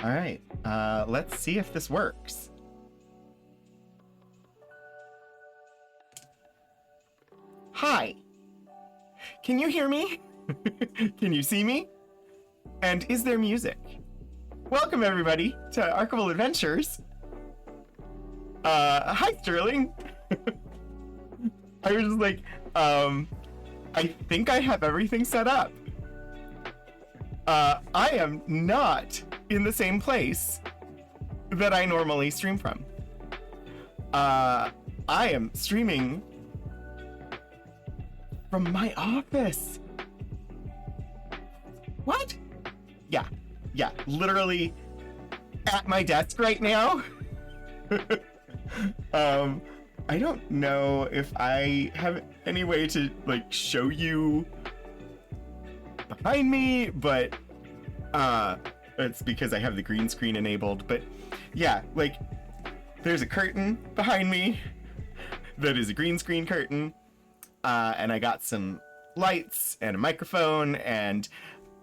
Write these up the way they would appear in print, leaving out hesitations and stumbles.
All right, let's see if this works. Hi, can you hear me? Can you see me? And is there music? Welcome everybody to Archival Adventures. Hi Sterling. I was just like, I think I have everything set up. I am not in the same place that I normally stream from. I am streaming from my office. What? Yeah, literally at my desk right now. I don't know if I have any way to like show you behind me, but it's because I have the green screen enabled. But yeah, like there's a curtain behind me that is a green screen curtain, and I got some lights and a microphone, and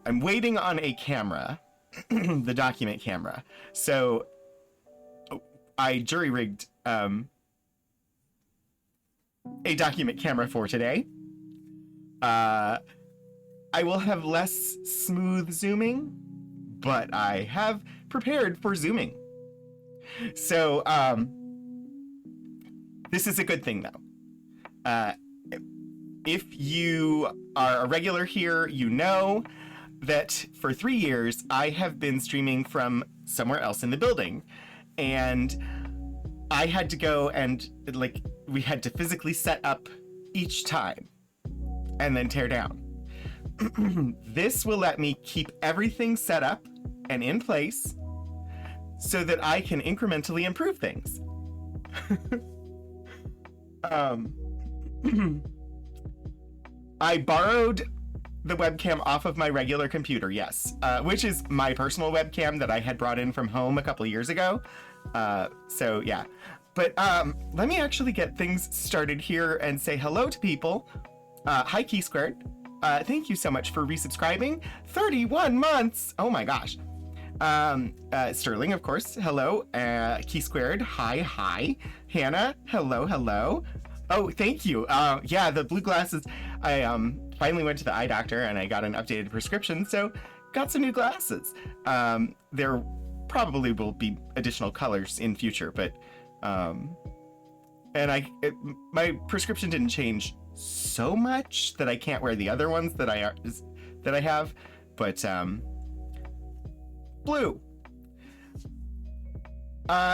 I'm waiting on a camera, the document camera. So I jury-rigged a document camera for today. I will have less smooth zooming, but I have prepared for zooming. So this is a good thing though. If you are a regular here, you know that for 3 years I have been streaming from somewhere else in the building, and I had to go and like we had to physically set up each time and then tear down. This will let me keep everything set up and in place so that I can incrementally improve things. I borrowed the webcam off of my regular computer, yes, which is my personal webcam that I had brought in from home a couple of years ago. So yeah, but let me actually get things started here and say hello to people. Hi Key Squared. Thank you so much for resubscribing. 31 months. Oh my gosh. Sterling, of course. Hello. Key Squared. Hi. Hannah. Hello. Oh, thank you. Yeah, the blue glasses. I finally went to the eye doctor and I got an updated prescription, so got some new glasses. There probably will be additional colors in future, but and my prescription didn't change so much that I can't wear the other ones that I have, but blue.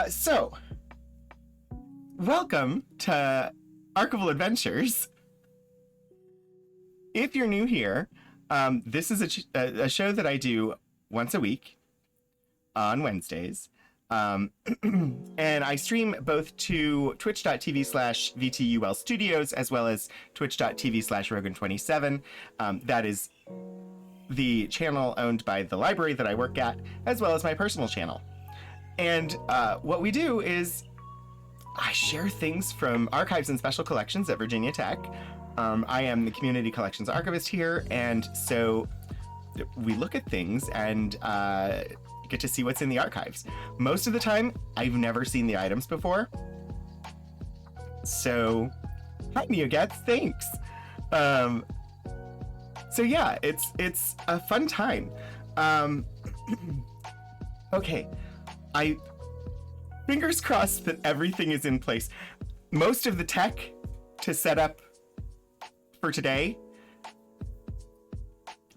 So welcome to Archival Adventures. If you're new here, this is a show that I do once a week on Wednesdays. And I stream both to twitch.tv/VTUL Studios as well as twitch.tv/Rogan27. That is the channel owned by the library that I work at, as well as my personal channel. And what we do is I share things from archives and special collections at Virginia Tech. I am the community collections archivist here, and so we look at things and get to see what's in the archives. Most of the time, I've never seen the items before. So, hi Neogets, thanks. So yeah, it's a fun time. Okay, fingers crossed that everything is in place. Most of the tech to set up for today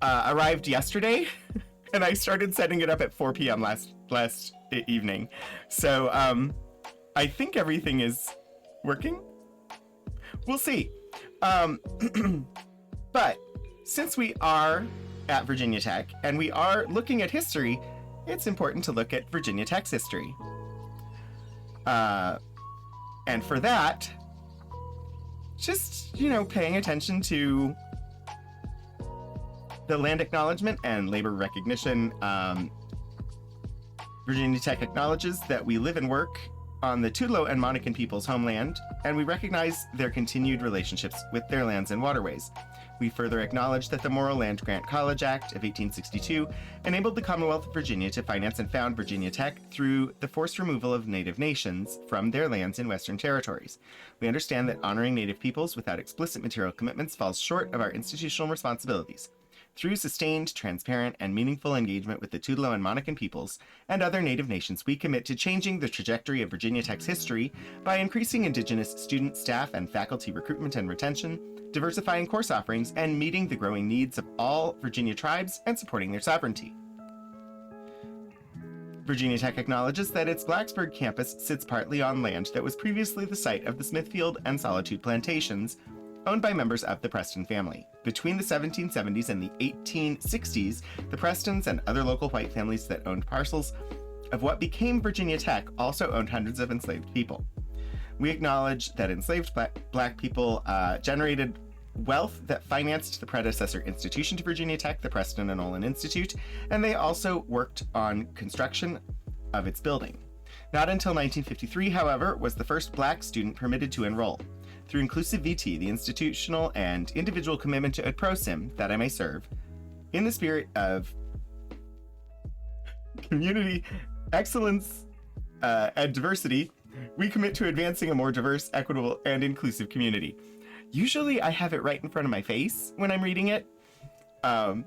arrived yesterday, and I started setting it up at 4 p.m. last evening. So I think everything is working. We'll see. But since we are at Virginia Tech and we are looking at history, it's important to look at Virginia Tech's history. And for that, just, paying attention to the land acknowledgement and labor recognition. Virginia Tech acknowledges that we live and work on the Tudelo and Monacan people's homeland, and we recognize their continued relationships with their lands and waterways. We further acknowledge that the Morrill Land Grant College Act of 1862 enabled the Commonwealth of Virginia to finance and found Virginia Tech through the forced removal of Native nations from their lands in Western territories. We understand that honoring Native peoples without explicit material commitments falls short of our institutional responsibilities. Through sustained, transparent, and meaningful engagement with the Tutelo and Monacan peoples and other Native nations, we commit to changing the trajectory of Virginia Tech's history by increasing Indigenous student, staff, and faculty recruitment and retention, diversifying course offerings, and meeting the growing needs of all Virginia tribes and supporting their sovereignty. Virginia Tech acknowledges that its Blacksburg campus sits partly on land that was previously the site of the Smithfield and Solitude plantations, owned by members of the Preston family. Between the 1770s and the 1860s, the Prestons and other local white families that owned parcels of what became Virginia Tech also owned hundreds of enslaved people. We acknowledge that enslaved black people generated wealth that financed the predecessor institution to Virginia Tech, the Preston and Olin Institute, and they also worked on construction of its building. Not until 1953, however, was the first black student permitted to enroll. Through inclusive VT, the institutional and individual commitment to ad prosim, that I may serve, in the spirit of community excellence and diversity, we commit to advancing a more diverse, equitable, and inclusive community. Usually I have it right in front of my face when I'm reading it. I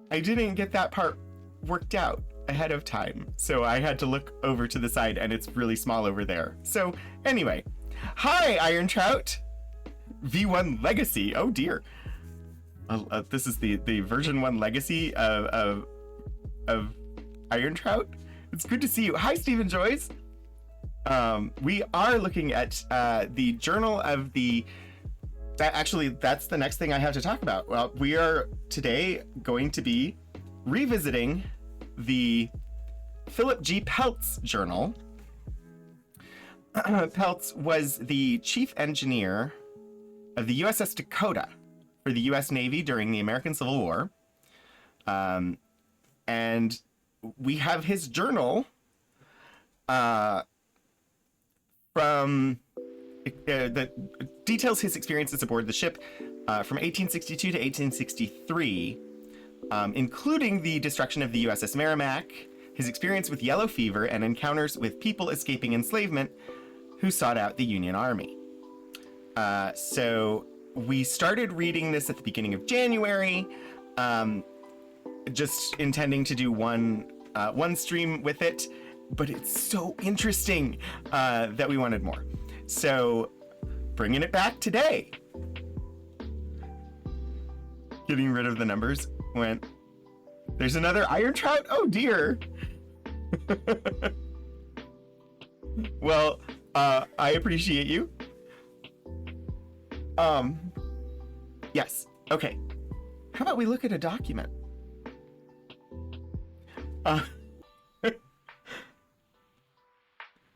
didn't get that part worked out ahead of time, so I had to look over to the side, and it's really small over there. So anyway, hi, Iron Trout! V1 Legacy, oh dear. This is the version 1 Legacy of Iron Trout. It's good to see you. Hi, Stephen Joyce. We are looking at the journal of the... Actually, that's the next thing I have to talk about. Well, we are today going to be revisiting the Phillip G. Peltz Journal. Peltz was the chief engineer of the USS Dacotah for the US Navy during the American Civil War. And we have his journal that details his experiences aboard the ship from 1862 to 1863, including the destruction of the USS Merrimack, his experience with yellow fever, and encounters with people escaping enslavement who sought out the Union Army. So we started reading this at the beginning of January, just intending to do one stream with it, but it's so interesting that we wanted more. So bringing it back today. Getting rid of the numbers went, there's another Iron Trout? Oh dear. Well, I appreciate you. Yes. Okay. How about we look at a document? I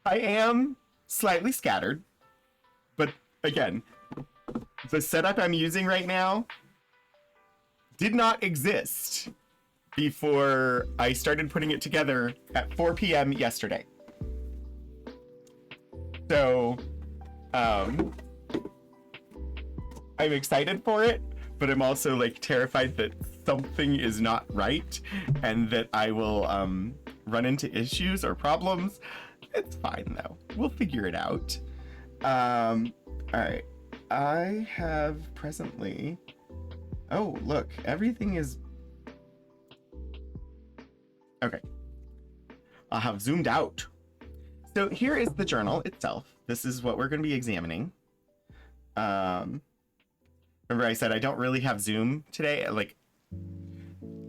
am slightly scattered, but again, the setup I'm using right now did not exist before I started putting it together at 4 p.m. yesterday. So, I'm excited for it, but I'm also like terrified that something is not right and that I will run into issues or problems. It's fine though. We'll figure it out. All right. I have presently... Oh, look, everything is... Okay. I'll have zoomed out. So here is the journal itself. This is what we're going to be examining. Remember I said I don't really have Zoom today, like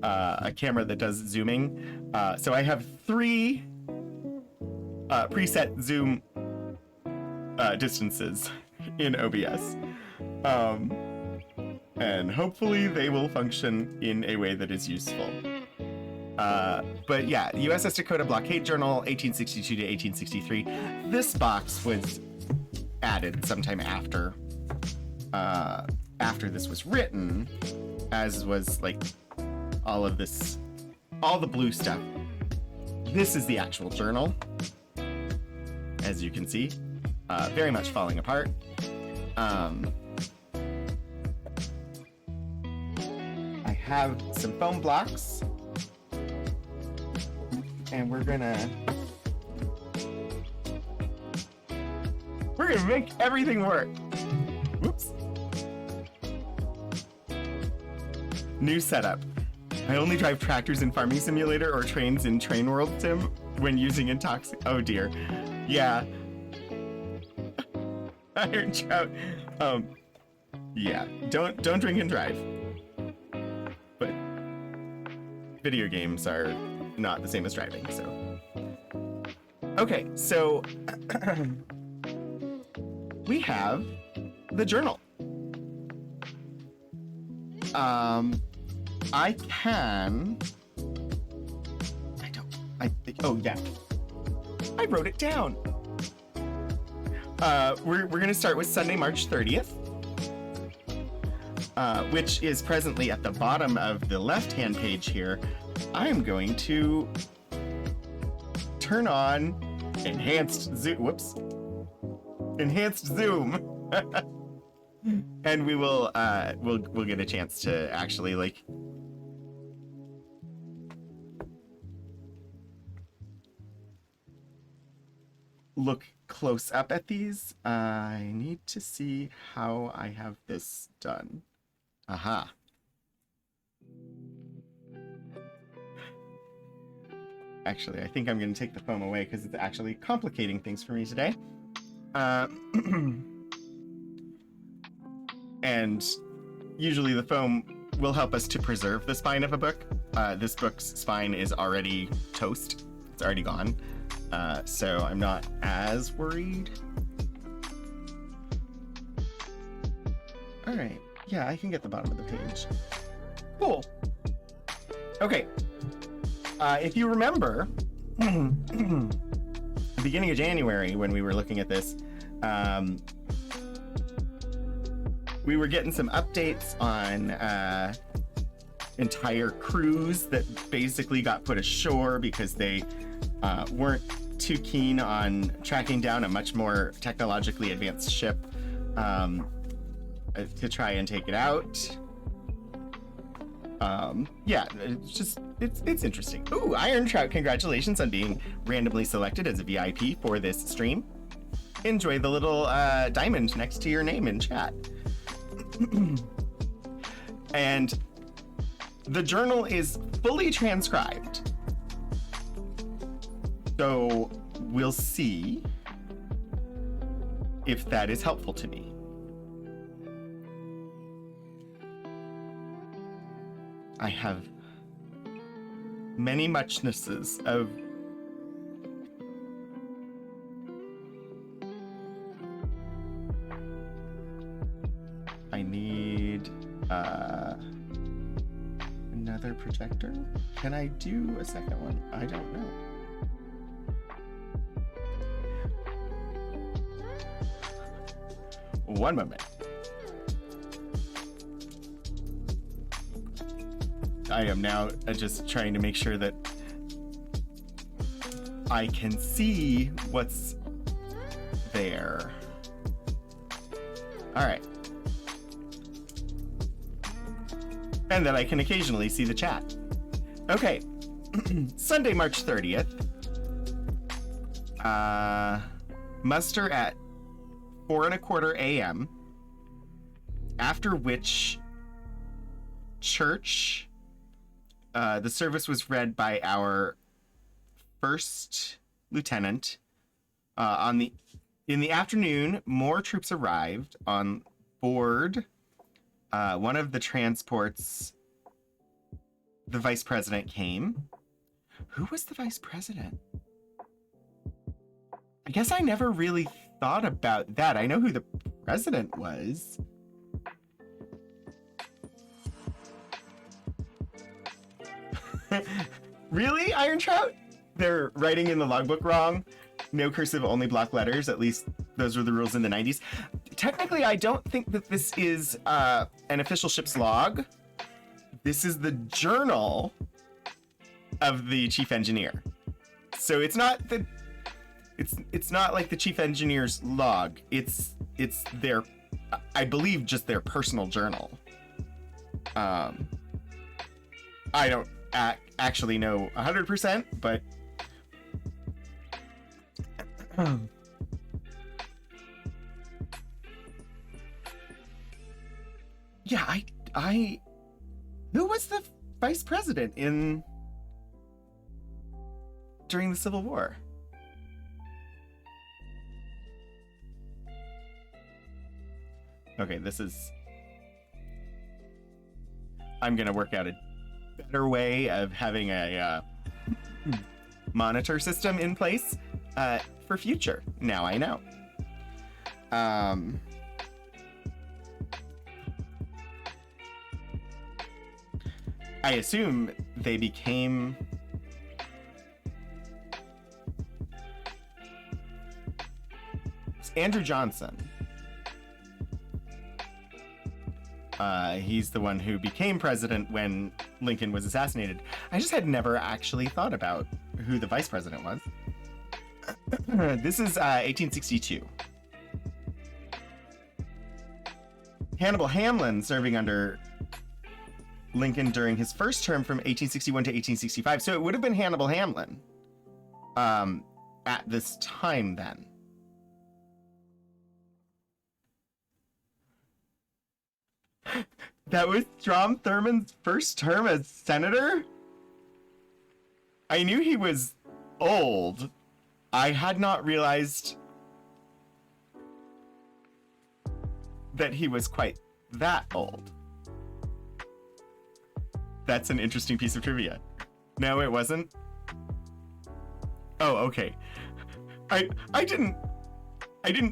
a camera that does zooming. So I have 3 preset zoom distances in OBS. And hopefully they will function in a way that is useful. But yeah, USS Dacotah Blockade Journal, 1862 to 1863. This box was added sometime after this was written, as was like all of this, all the blue stuff. This is the actual journal, as you can see, very much falling apart. have some foam blocks, and we're gonna make everything work. Whoops. New setup. I only drive tractors in Farming Simulator or trains in Train World Sim when using Intoxic. Oh dear. Yeah. Iron Trout. Yeah. Don't drink and drive. But video games are not the same as driving, so. Okay, so we have the journal. Oh yeah. I wrote it down. We're gonna start with Sunday, March 30th, which is presently at the bottom of the left-hand page here. I'm going to turn on enhanced zoom. Whoops. Enhanced zoom. And we will we'll get a chance to actually like look close up at these. I need to see how I have this done. Aha. Actually, I think I'm going to take the foam away because it's actually complicating things for me today. And usually the foam will help us to preserve the spine of a book. This book's spine is already toast. It's already gone. So I'm not as worried. All right. Yeah, I can get the bottom of the page. Cool. Okay. If you remember, the beginning of January when we were looking at this, we were getting some updates on entire crews that basically got put ashore because they weren't too keen on tracking down a much more technologically advanced ship to try and take it out. Yeah, it's interesting. Ooh, Iron Trout, congratulations on being randomly selected as a VIP for this stream. Enjoy the little diamond next to your name in chat. And the journal is fully transcribed. So we'll see if that is helpful to me. I have many muchnesses of I need another projector. Can I do a second one? I don't know. One moment. I am now just trying to make sure that I can see what's there. All right. And that I can occasionally see the chat. Okay. Sunday, March 30th. Muster at 4:15 a.m. After which church, the service was read by our first lieutenant. In the afternoon, more troops arrived on board one of the transports. The vice president came. Who was the vice president? I guess I never really thought about that. I know who the president was. Really, Iron Trout? They're writing in the logbook wrong. No cursive, only block letters. At least those were the rules in the 90s. Technically, I don't think that this is an official ship's log. This is the journal of the chief engineer. So it's not the it's not like the chief engineer's log. It's their, I believe, just their personal journal. I don't actually know 100%, but yeah, I who was the vice president during the Civil War? Okay, I'm gonna work out a better way of having a monitor system in place for future. Now I know. I assume they became Andrew Johnson. He's the one who became president when Lincoln was assassinated. I just had never actually thought about who the vice president was. This is 1862. Hannibal Hamlin serving under Lincoln during his first term from 1861 to 1865. So it would have been Hannibal Hamlin at this time then. That was Strom Thurmond's first term as senator? I knew he was old. I had not realized that he was quite that old. That's an interesting piece of trivia. No, it wasn't. Oh, okay. I didn't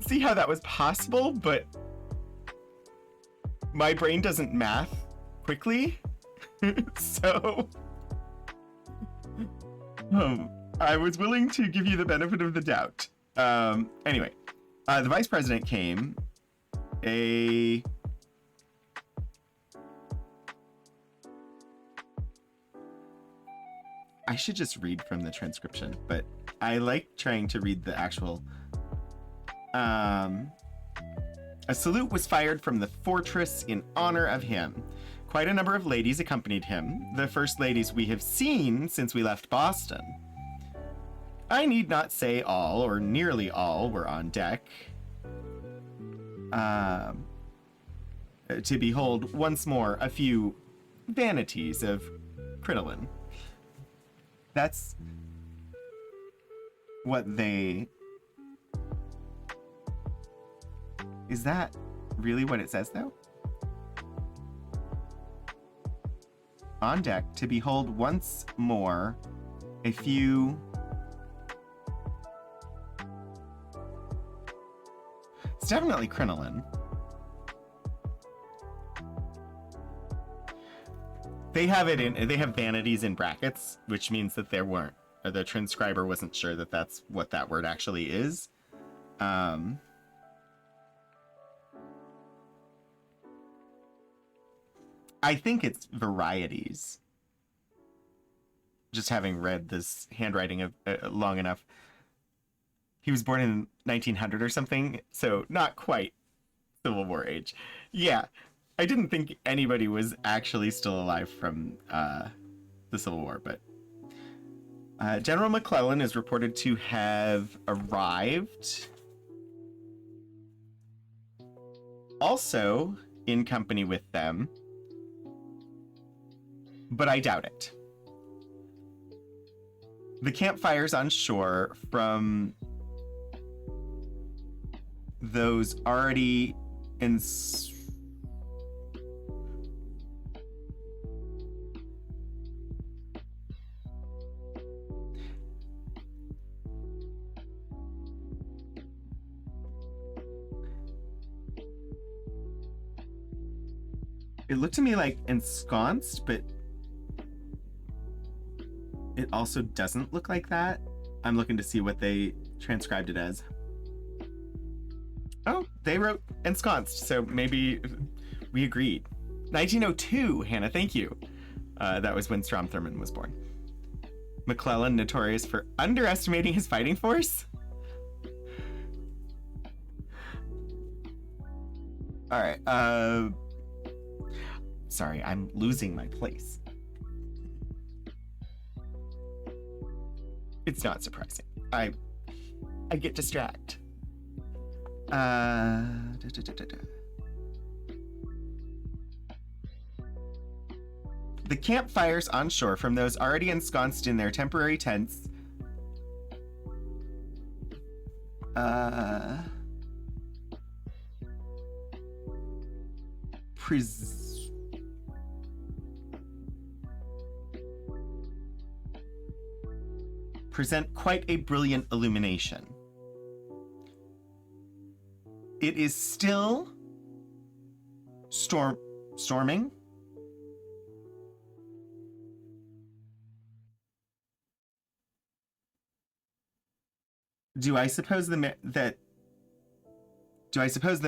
see how that was possible, but my brain doesn't math quickly. So I was willing to give you the benefit of the doubt. Anyway, the vice president came I should just read from the transcription, but I like trying to read the actual. A salute was fired from the fortress in honor of him. Quite a number of ladies accompanied him, the first ladies we have seen since we left Boston. I need not say all, or nearly all, were on deck. To behold once more a few vanities of crinoline. That's what they... Is that really what it says, though? On deck, to behold once more a few... It's definitely crinoline. They have vanities in brackets, which means that there weren't, or the transcriber wasn't sure that that's what that word actually is. I think it's varieties. Just having read this handwriting of long enough. He was born in 1900 or something, so not quite Civil War age. Yeah, I didn't think anybody was actually still alive from the Civil War, but General McClellan is reported to have arrived. Also in company with them, but I doubt it. The campfires on shore from those already in... It looked to me like ensconced, but it also doesn't look like that. I'm looking to see what they transcribed it as. Oh, they wrote ensconced, so maybe we agreed. 1902, Hannah, thank you. That was when Strom Thurmond was born. McClellan, notorious for underestimating his fighting force? All right, sorry, I'm losing my place. It's not surprising. I get distracted. The campfires on shore from those already ensconced in their temporary tents present quite a brilliant illumination. It is still storming. Do I suppose the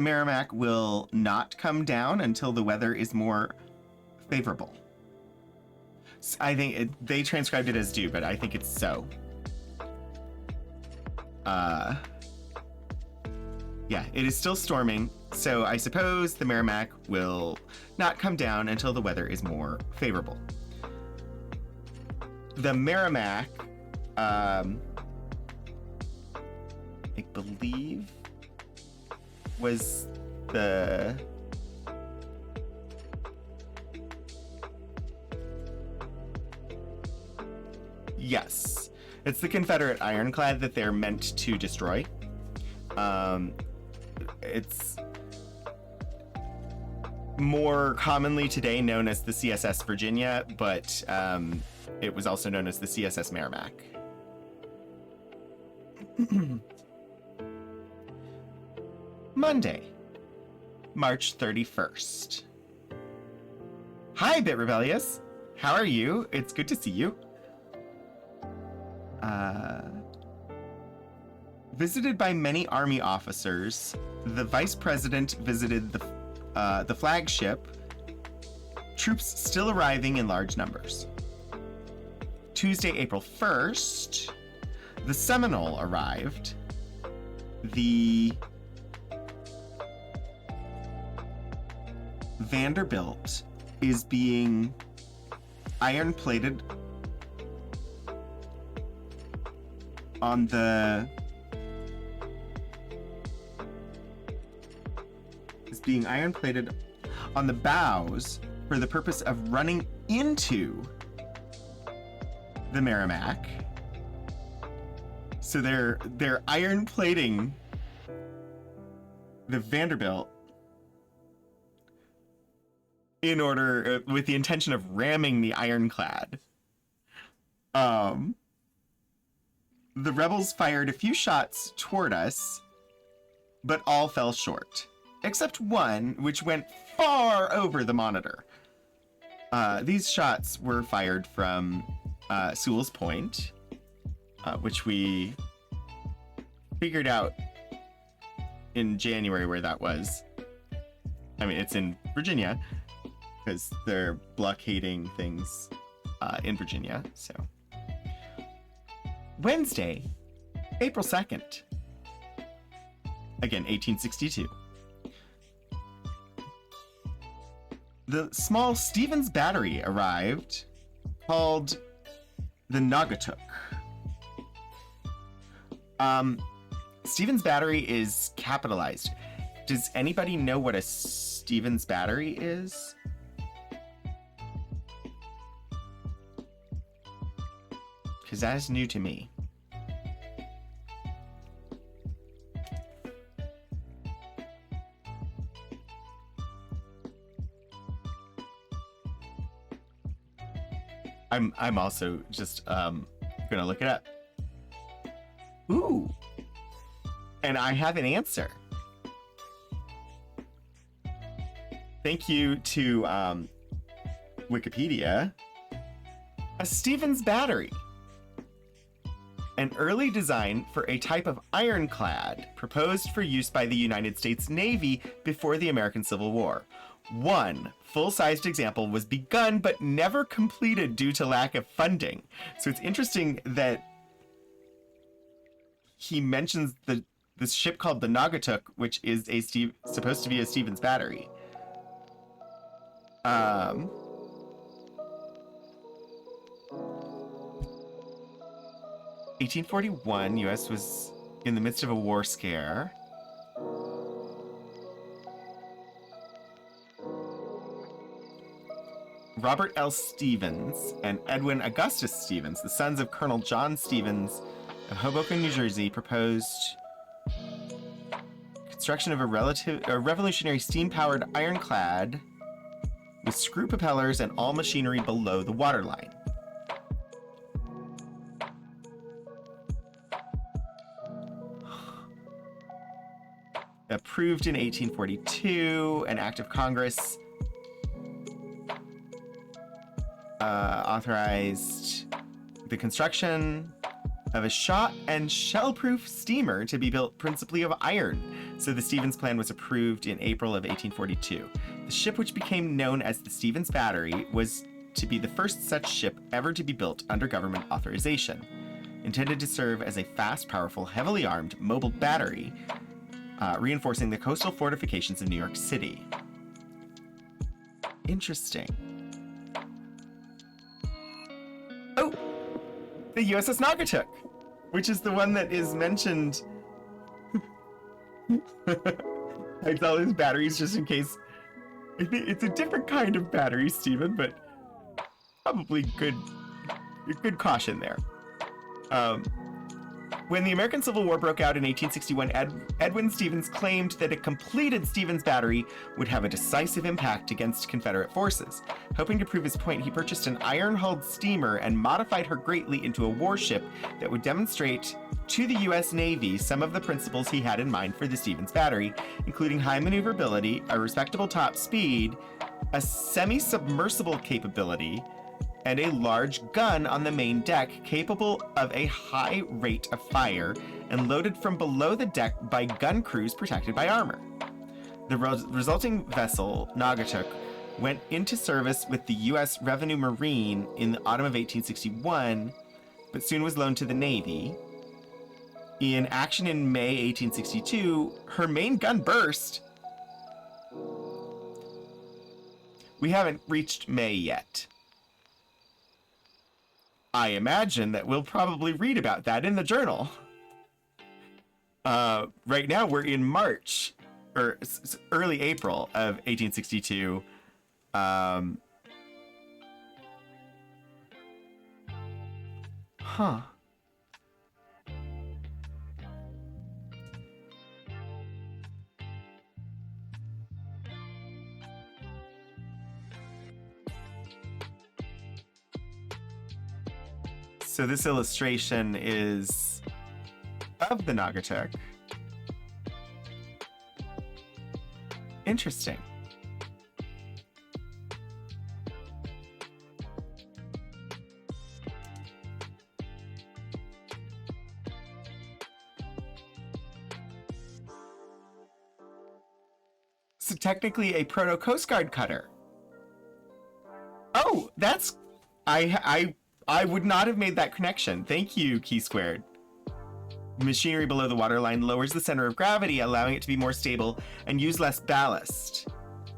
Merrimack will not come down until the weather is more favorable? I think they transcribed it as do, but I think it's so. Yeah, it is still storming, so I suppose the Merrimack will not come down until the weather is more favorable. The Merrimack, I believe, was the... Yes. It's the Confederate ironclad that they're meant to destroy. It's more commonly today known as the CSS Virginia, but it was also known as the CSS Merrimack. Monday, March 31st. Hi, Bit Rebellious. How are you? It's good to see you. Visited by many Army officers, the Vice President visited the flagship, troops still arriving in large numbers. Tuesday, April 1st, the Seminole arrived. The Vanderbilt is being iron-plated on the bows for the purpose of running into the Merrimack. So they're iron plating the Vanderbilt in order with the intention of ramming the ironclad. The rebels fired a few shots toward us, but all fell short, except one which went far over the Monitor. These shots were fired from Sewell's Point, which we figured out in January where that was. I mean, it's in Virginia, because they're blockading things in Virginia, so. Wednesday, April 2nd. Again, 1862. The small Stevens Battery arrived, called the Naugatuck. Stevens Battery is capitalized. Does anybody know what a Stevens Battery is? Because that is new to me. I'm also just gonna look it up. Ooh, and I have an answer. Thank you to Wikipedia. A Stevens Battery. An early design for a type of ironclad proposed for use by the United States Navy before the American Civil War. One full-sized example was begun but never completed due to lack of funding. So it's interesting that he mentions this ship called the Naugatuck, which is supposed to be a Stevens Battery. 1841, U.S. was in the midst of a war scare. Robert L. Stevens and Edwin Augustus Stevens, the sons of Colonel John Stevens of Hoboken, New Jersey, proposed construction of a revolutionary steam-powered ironclad with screw propellers and all machinery below the waterline. Approved in 1842, an act of Congress authorized the construction of a shot and shell-proof steamer to be built principally of iron. So the Stevens plan was approved in April of 1842. The ship, which became known as the Stevens Battery, was to be the first such ship ever to be built under government authorization, intended to serve as a fast, powerful, heavily armed mobile battery, reinforcing the coastal fortifications of New York City. Interesting. Oh, the USS Naugatuck, which is the one that is mentioned. I tell his batteries just in case. It's a different kind of battery, Stephen, but probably good caution there. When the American Civil War broke out in 1861, Edwin Stevens claimed that a completed Stevens battery would have a decisive impact against Confederate forces. Hoping to prove his point, he purchased an iron-hulled steamer and modified her greatly into a warship that would demonstrate to the U.S. Navy some of the principles he had in mind for the Stevens battery, including high maneuverability, a respectable top speed, a semi-submersible capability, and a large gun on the main deck capable of a high rate of fire and loaded from below the deck by gun crews protected by armor. The resulting vessel, Naugatuck, went into service with the U.S. Revenue Marine in the autumn of 1861, but soon was loaned to the Navy. In action in May 1862, her main gun burst. We haven't reached May yet. I imagine that we'll probably read about that in the journal. Right now we're in March, or early April of 1862. Huh. So this illustration is of the Naugatuck. Interesting. So technically a proto Coast Guard cutter. Oh, that's I would not have made that connection. Thank you, Key Squared. Machinery below the waterline lowers the center of gravity, allowing it to be more stable and use less ballast.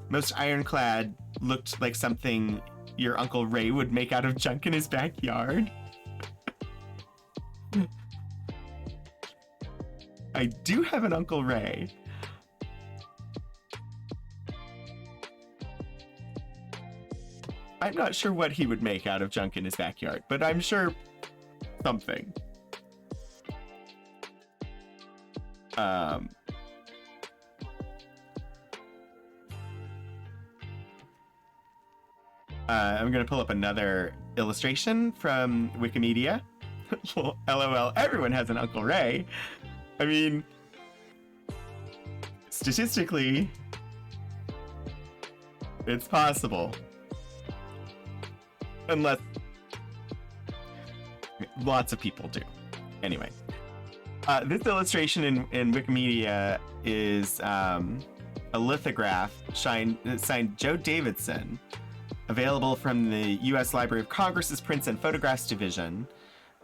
Most ironclad looked like something your Uncle Ray would make out of junk in his backyard. I do have an Uncle Ray. I'm not sure what he would make out of junk in his backyard, but I'm sure something. I'm going to pull up another illustration from Wikimedia. LOL, everyone has an Uncle Ray. I mean, statistically, it's possible. Unless lots of people do. Anyway, this illustration in Wikimedia is a lithograph signed Joe Davidson, available from the U.S. Library of Congress's Prints and Photographs Division.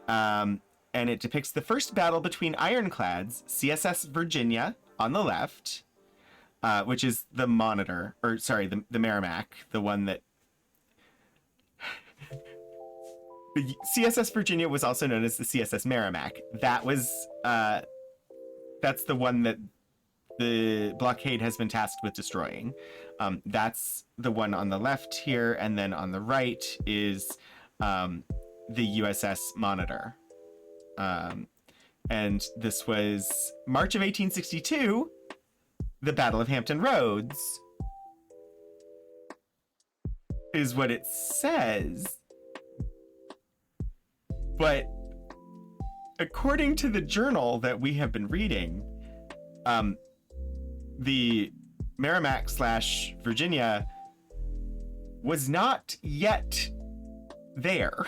And it depicts the first battle between ironclads, CSS Virginia on the left, which is the Monitor, or sorry, the Merrimack, the one that The CSS Virginia was also known as the CSS Merrimack. That was that's the one that the blockade has been tasked with destroying. That's the one on the left here, and then on the right is the USS Monitor. And this was March of 1862, the Battle of Hampton Roads, is what it says. But according to the journal that we have been reading, the Merrimack / Virginia was not yet there.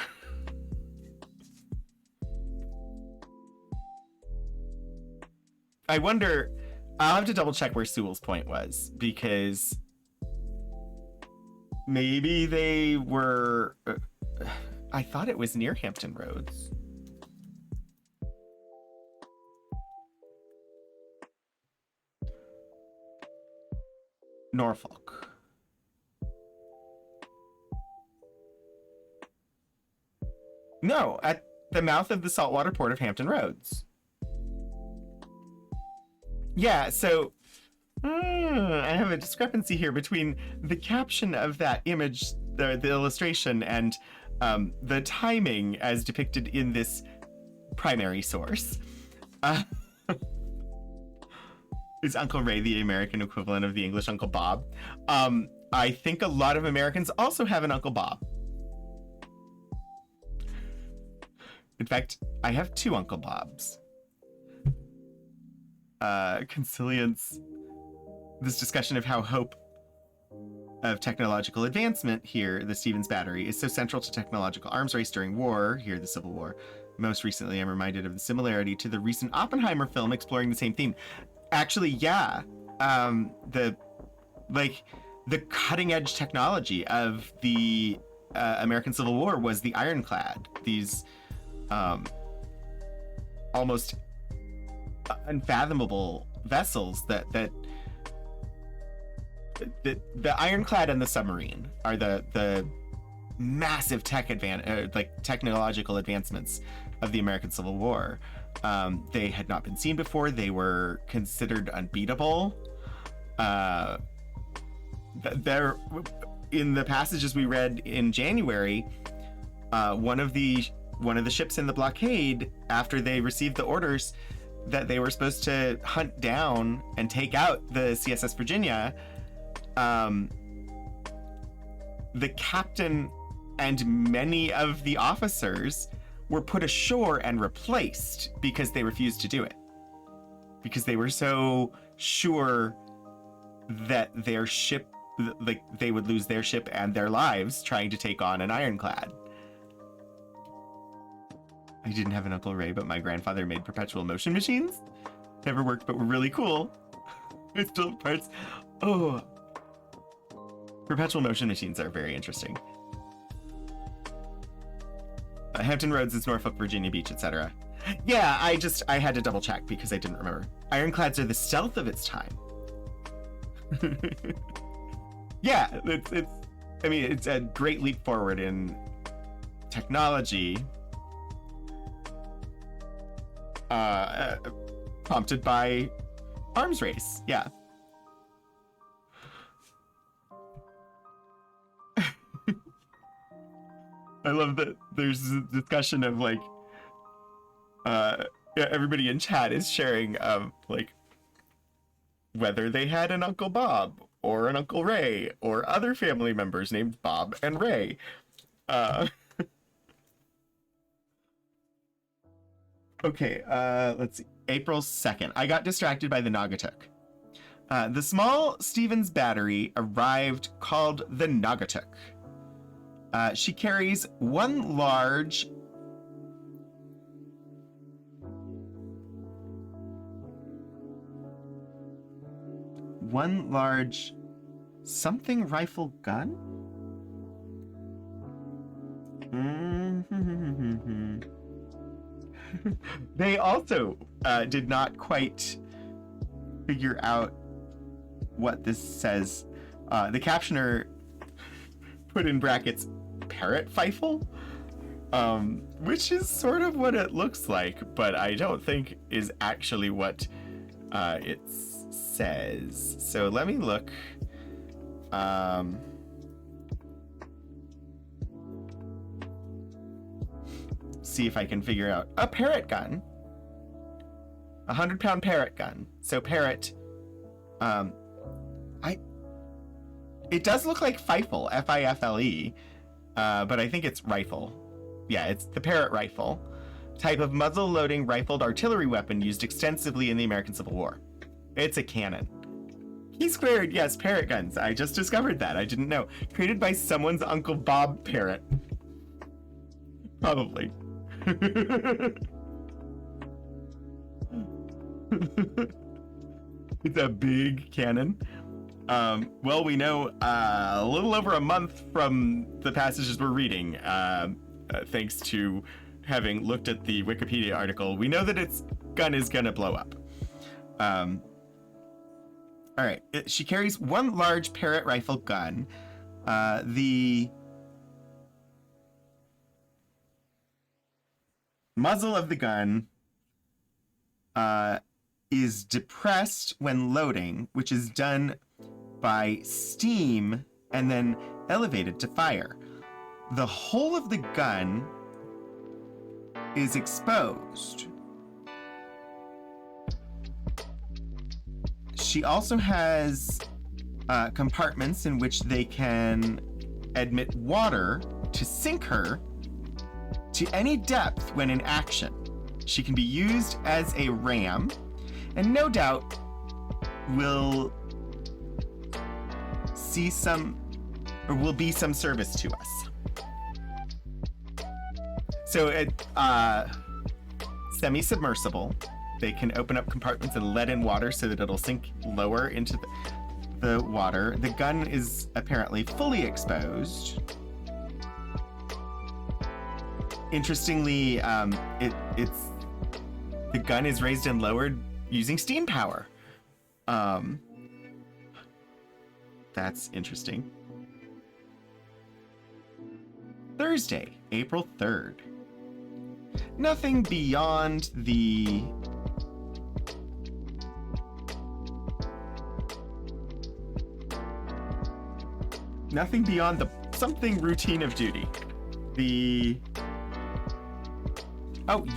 I wonder, I'll have to double check where Sewell's Point was, because maybe they were, I thought it was near Hampton Roads. Norfolk. No, at the mouth of the saltwater port of Hampton Roads. Yeah, so I have a discrepancy here between the caption of that image, the illustration, and the timing as depicted in this primary source. Is Uncle Ray the American equivalent of the English Uncle Bob? I think a lot of Americans also have an Uncle Bob. In fact, I have 2 Uncle Bobs. Consilience, this discussion of how hope of technological advancement here, the Stevens Battery, is so central to technological arms race during war, here the Civil War. Most recently, I'm reminded of the similarity to the recent Oppenheimer film exploring the same theme. Actually, yeah. The cutting edge technology of the American Civil War was the ironclad. These almost unfathomable vessels that the ironclad and the submarine are the massive technological advancements of the American Civil War. They had not been seen before. They were considered unbeatable. There, in the passages we read in January, one of the ships in the blockade, after they received the orders that they were supposed to hunt down and take out the CSS Virginia, the captain and many of the officers were put ashore and replaced because they refused to do it. Because they were so sure that their ship, they would lose their ship and their lives trying to take on an ironclad. I didn't have an Uncle Ray, but my grandfather made perpetual motion machines. Never worked, but were really cool. It still parts. Oh. Perpetual motion machines are very interesting. Hampton Roads is Norfolk, Virginia Beach, etc. Yeah, I had to double check because I didn't remember. Ironclads are the stealth of its time. Yeah, it's a great leap forward in technology, prompted by arms race. Yeah. I love that there's a discussion of everybody in chat is sharing whether they had an Uncle Bob or an Uncle Ray or other family members named Bob and Ray. Okay, let's see. April 2nd. I got distracted by the Naugatuck. The small Stevens battery arrived called the Naugatuck. She carries one large something rifle gun? They also did not quite figure out what this says. The captioner put in brackets parrot rifle. Which is sort of what it looks like, but I don't think is actually what it says. So let me look. See if I can figure out a Parrott gun. 100-pound Parrott gun. So Parrott, it does look like Fifle, F-I-F-L-E, but I think it's rifle. Yeah, it's the Parrott rifle, type of muzzle-loading rifled artillery weapon used extensively in the American Civil War. It's a cannon. P-squared, yes, Parrott guns. I just discovered that. I didn't know. Created by someone's Uncle Bob Parrott. Probably. It's a big cannon. Well, we know a little over a month from the passages we're reading, thanks to having looked at the Wikipedia article, we know that its gun is gonna blow up. All right, she carries one large Parrott rifle gun. The muzzle of the gun is depressed when loading, which is done by steam and then elevated to fire. The whole of the gun is exposed. She also has compartments in which they can admit water to sink her to any depth when in action. She can be used as a ram, and no doubt will see some, or will be some service to us. So it semi-submersible. They can open up compartments and let in water so that it'll sink lower into the water. The gun is apparently fully exposed. Interestingly, the gun is raised and lowered using steam power. That's interesting. Thursday, April 3rd. Nothing beyond the something routine of duty.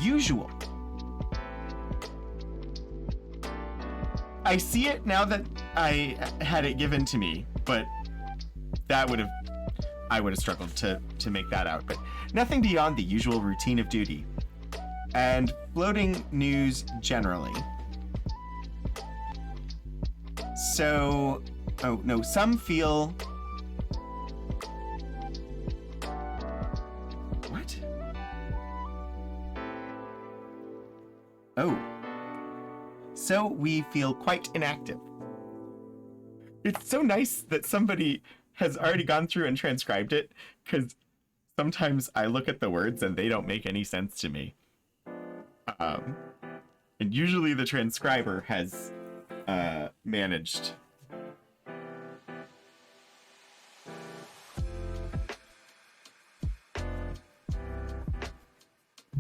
Usual. I see it now that I had it given to me, but I would have struggled to make that out. But nothing beyond the usual routine of duty. And floating news generally. So, some feel... What? Oh. So we feel quite inactive. It's so nice that somebody has already gone through and transcribed it, because sometimes I look at the words and they don't make any sense to me. And usually the transcriber has managed.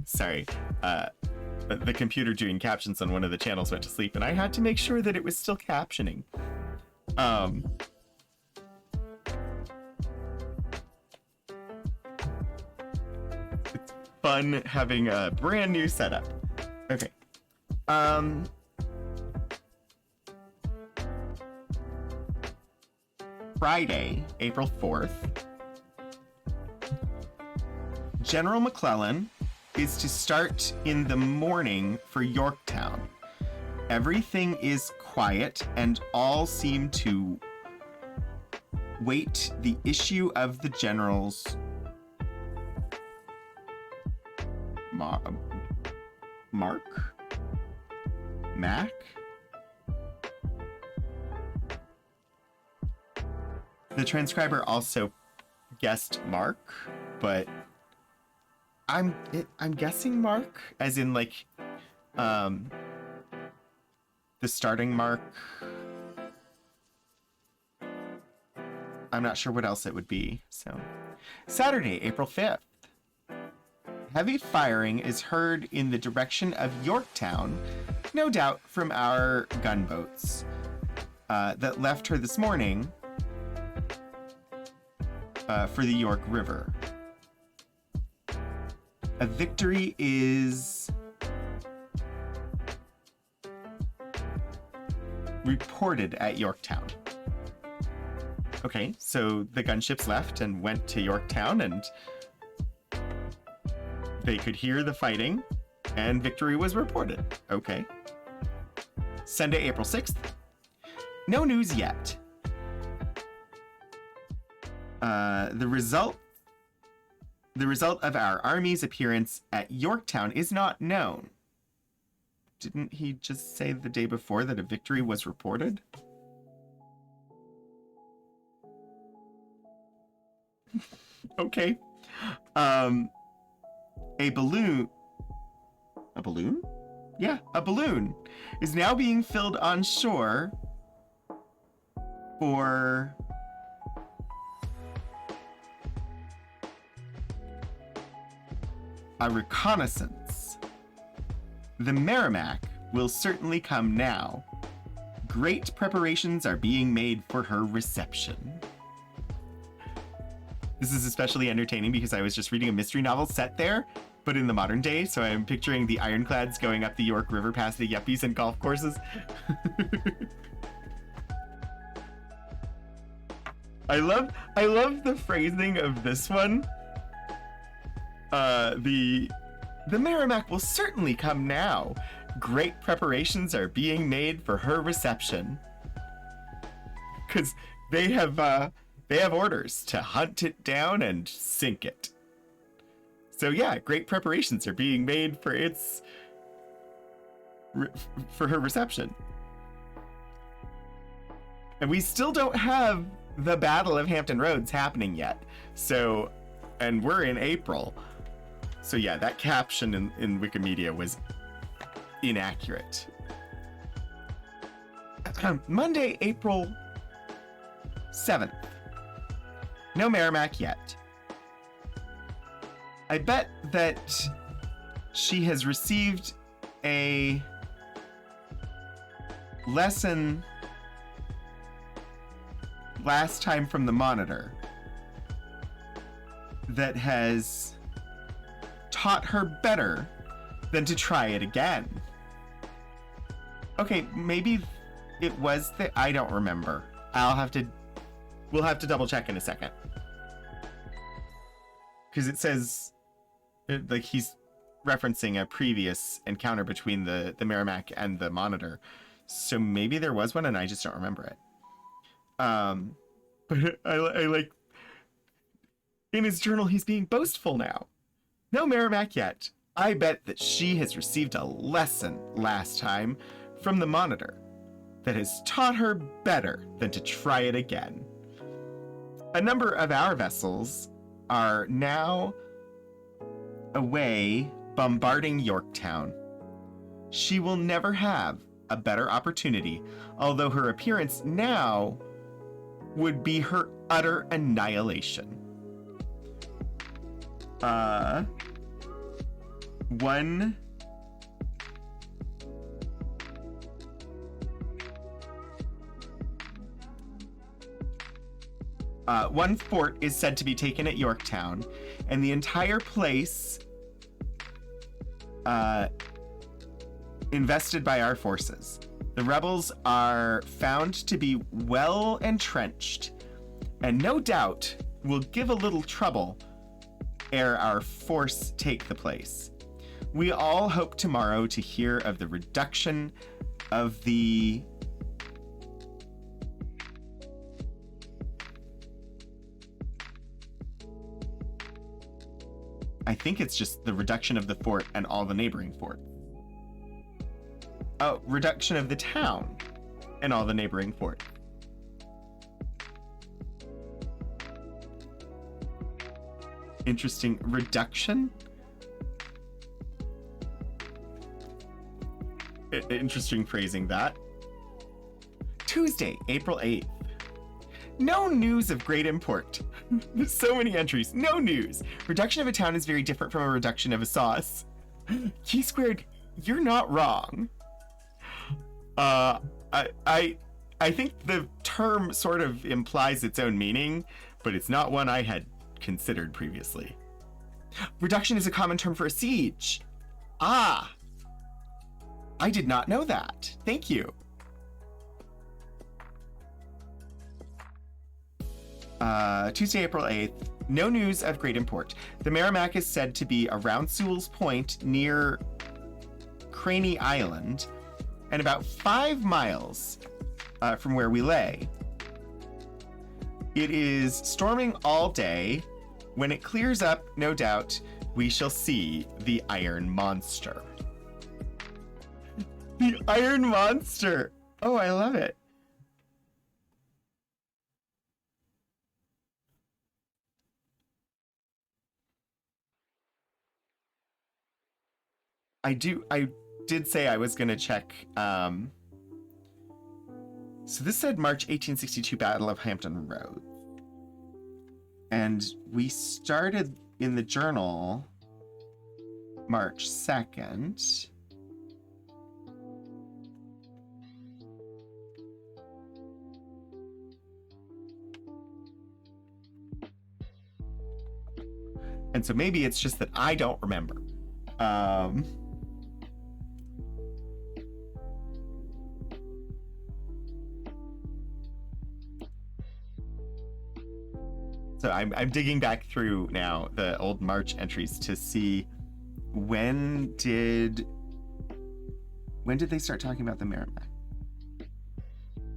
Sorry, the computer doing captions on one of the channels went to sleep, and I had to make sure that it was still captioning. It's fun having a brand new setup. Okay. Friday, April 4th. General McClellan is to start in the morning for Yorktown. Everything is quiet and all seem to wait the issue of the general's Mac? The transcriber also guessed Mark, but I'm guessing Mark, as in like the starting mark. I'm not sure what else it would be. So Saturday, April 5th. Heavy firing is heard in the direction of Yorktown, no doubt from our gunboats that left her this morning for the York River. A victory is reported at Yorktown. Okay, so the gunships left and went to Yorktown, and they could hear the fighting, and victory was reported. Okay. Sunday, April 6th. No news yet. The result of our army's appearance at Yorktown is not known. Didn't he just say the day before that a victory was reported? Okay. A balloon? Yeah, a balloon is now being filled on shore for a reconnaissance. The Merrimack will certainly come now. Great preparations are being made for her reception. This is especially entertaining because I was just reading a mystery novel set there, but in the modern day, so I'm picturing the ironclads going up the York River past the yuppies and golf courses. I love the phrasing of this one. The Merrimack will certainly come now. Great preparations are being made for her reception. Because they have orders to hunt it down and sink it. So yeah, great preparations are being made for for her reception. And we still don't have the Battle of Hampton Roads happening yet. So, and we're in April. So yeah, that caption in Wikimedia was inaccurate. Monday, April 7th. No Merrimack yet. I bet that she has received a lesson last time from the Monitor that has taught her better than to try it again. Okay, maybe it was I don't remember. We'll have to double check in a second. Because it says, like, he's referencing a previous encounter between the Merrimack and the Monitor. So maybe there was one and I just don't remember it. But I like, in his journal, he's being boastful now. No Merrimack yet. I bet that she has received a lesson last time from the Monitor that has taught her better than to try it again. A number of our vessels are now away bombarding Yorktown. She will never have a better opportunity, although her appearance now would be her utter annihilation. One fort is said to be taken at Yorktown, and the entire place invested by our forces. The rebels are found to be well entrenched, and no doubt will give a little trouble ere our force take the place. We all hope tomorrow to hear of the reduction of the I think it's just the reduction of the fort and all the neighboring forts. Oh, reduction of the town and all the neighboring forts. Interesting. Reduction? Interesting phrasing that. Tuesday, April 8th. No news of great import. There's so many entries. No news. Reduction of a town is very different from a reduction of a sauce. Key squared, you're not wrong. I think the term sort of implies its own meaning, but it's not one I had considered previously. Reduction is a common term for a siege. Ah, I did not know that. Thank you. Tuesday, April 8th. No news of great import. The Merrimack is said to be around Sewell's Point near Craney Island and about 5 miles from where we lay. It is storming all day. When it clears up, no doubt, we shall see the Iron Monster. The Iron Monster! Oh, I love it. I did say I was gonna check, so this said March 1862 Battle of Hampton Roads. And we started in the journal March 2nd. And so maybe it's just that I don't remember. So I'm digging back through now the old March entries to see when did they start talking about the Merrimack?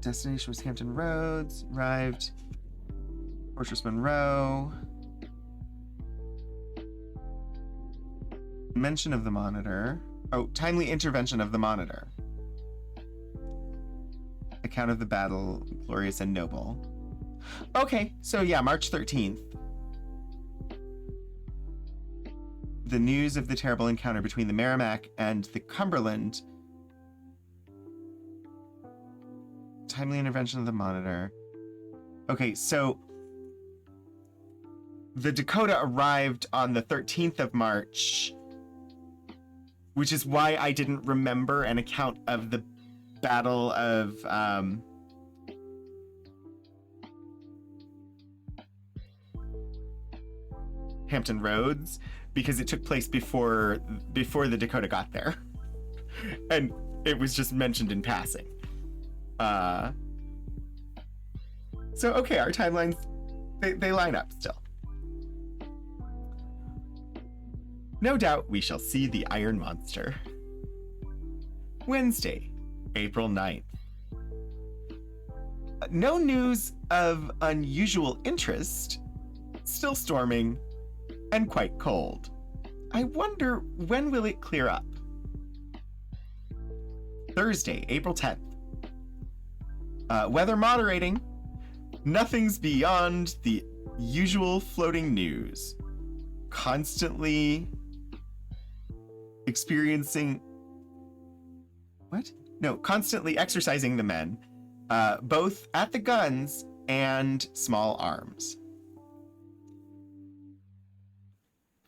Destination was Hampton Roads, arrived Fortress Monroe. Mention of the Monitor. Oh, timely intervention of the Monitor. Account of the battle, glorious and noble. Okay, so yeah, March 13th. The news of the terrible encounter between the Merrimack and the Cumberland. Timely intervention of the Monitor. Okay, so the Dacotah arrived on the 13th of March, which is why I didn't remember an account of the Battle of Hampton Roads, because it took place before the Dacotah got there. And it was just mentioned in passing. So okay, our timelines, they line up still. No doubt we shall see the Iron Monster. Wednesday, April 9th. No news of unusual interest. Still storming and quite cold. I wonder, when will it clear up? Thursday, April 10th. Weather moderating. Nothing's beyond the usual floating news. Constantly experiencing... What? No, constantly exercising the men, both at the guns and small arms.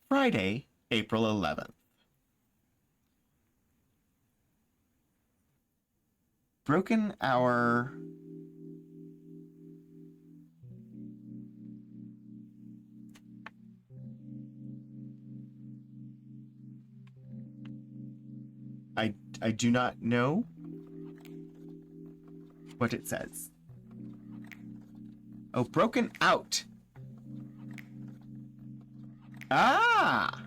Friday, April 11th. Broken hour. I do not know what it says. Oh, broken out. Ah!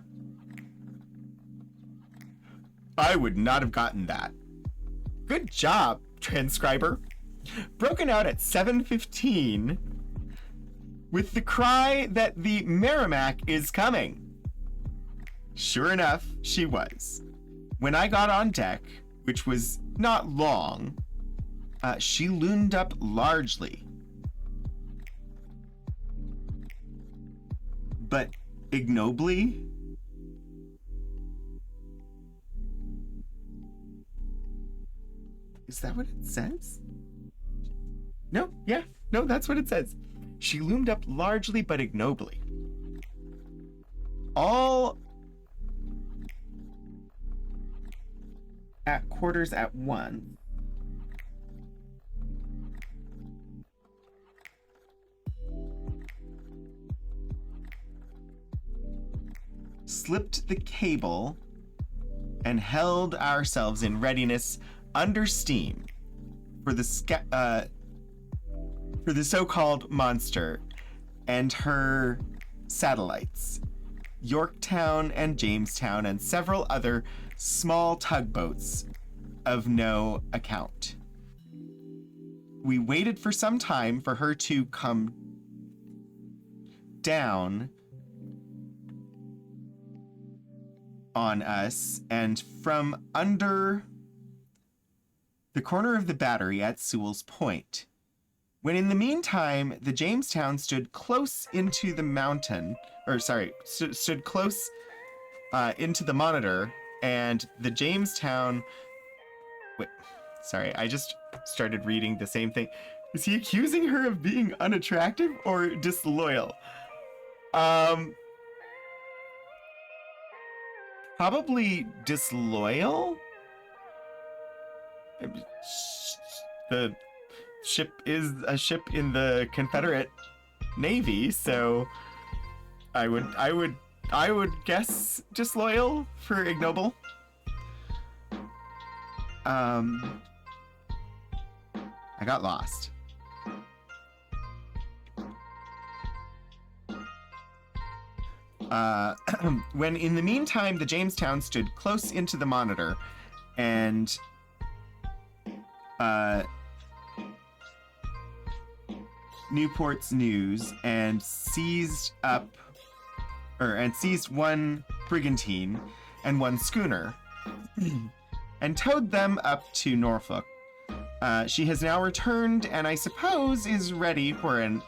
I would not have gotten that. Good job, transcriber. Broken out at 7:15 with the cry that the Merrimack is coming. Sure enough, she was. When I got on deck, which was not long, she loomed up largely. But ignobly? Is that what it says? No, yeah, No, that's what it says. She loomed up largely but ignobly. All at quarters at once. Slipped the cable and held ourselves in readiness under steam for the so-called monster and her satellites, Yorktown and Jamestown, and several other small tugboats of no account. We waited for some time for her to come down on us, and from under the corner of the battery at Sewell's Point, when in the meantime the Jamestown stood close into the stood close into the Monitor, and the Jamestown. Wait, sorry, I just started reading the same thing. Is he accusing her of being unattractive or disloyal? Probably disloyal? The ship is a ship in the Confederate Navy, so I would guess disloyal for ignoble. I got lost. When in the meantime the Jamestown stood close into the Monitor and Newport's News and seized one brigantine and one schooner and towed them up to Norfolk. She has now returned and I suppose is ready for an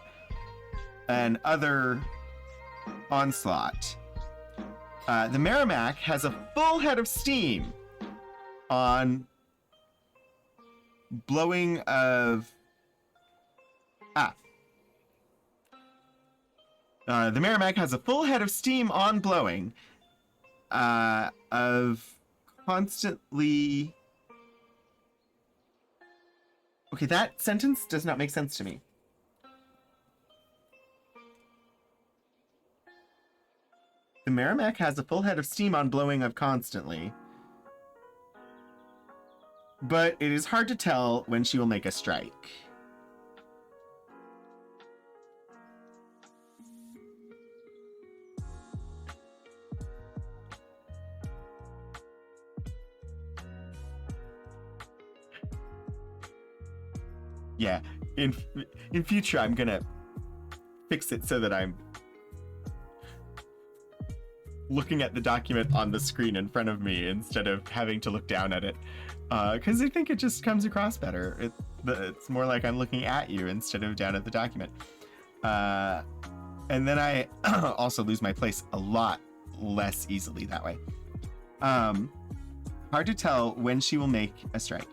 other onslaught. The Merrimack has a full head of steam on blowing of the Merrimack has a full head of steam on blowing of constantly. Okay, that sentence does not make sense to me. The Merrimack has a full head of steam on blowing of constantly, but it is hard to tell when she will make a strike. Yeah, in future I'm gonna fix it so that I'm looking at the document on the screen in front of me instead of having to look down at it, because I think it just comes across better. It's more like I'm looking at you instead of down at the document. And then I also lose my place a lot less easily that way. Hard to tell when she will make a strike.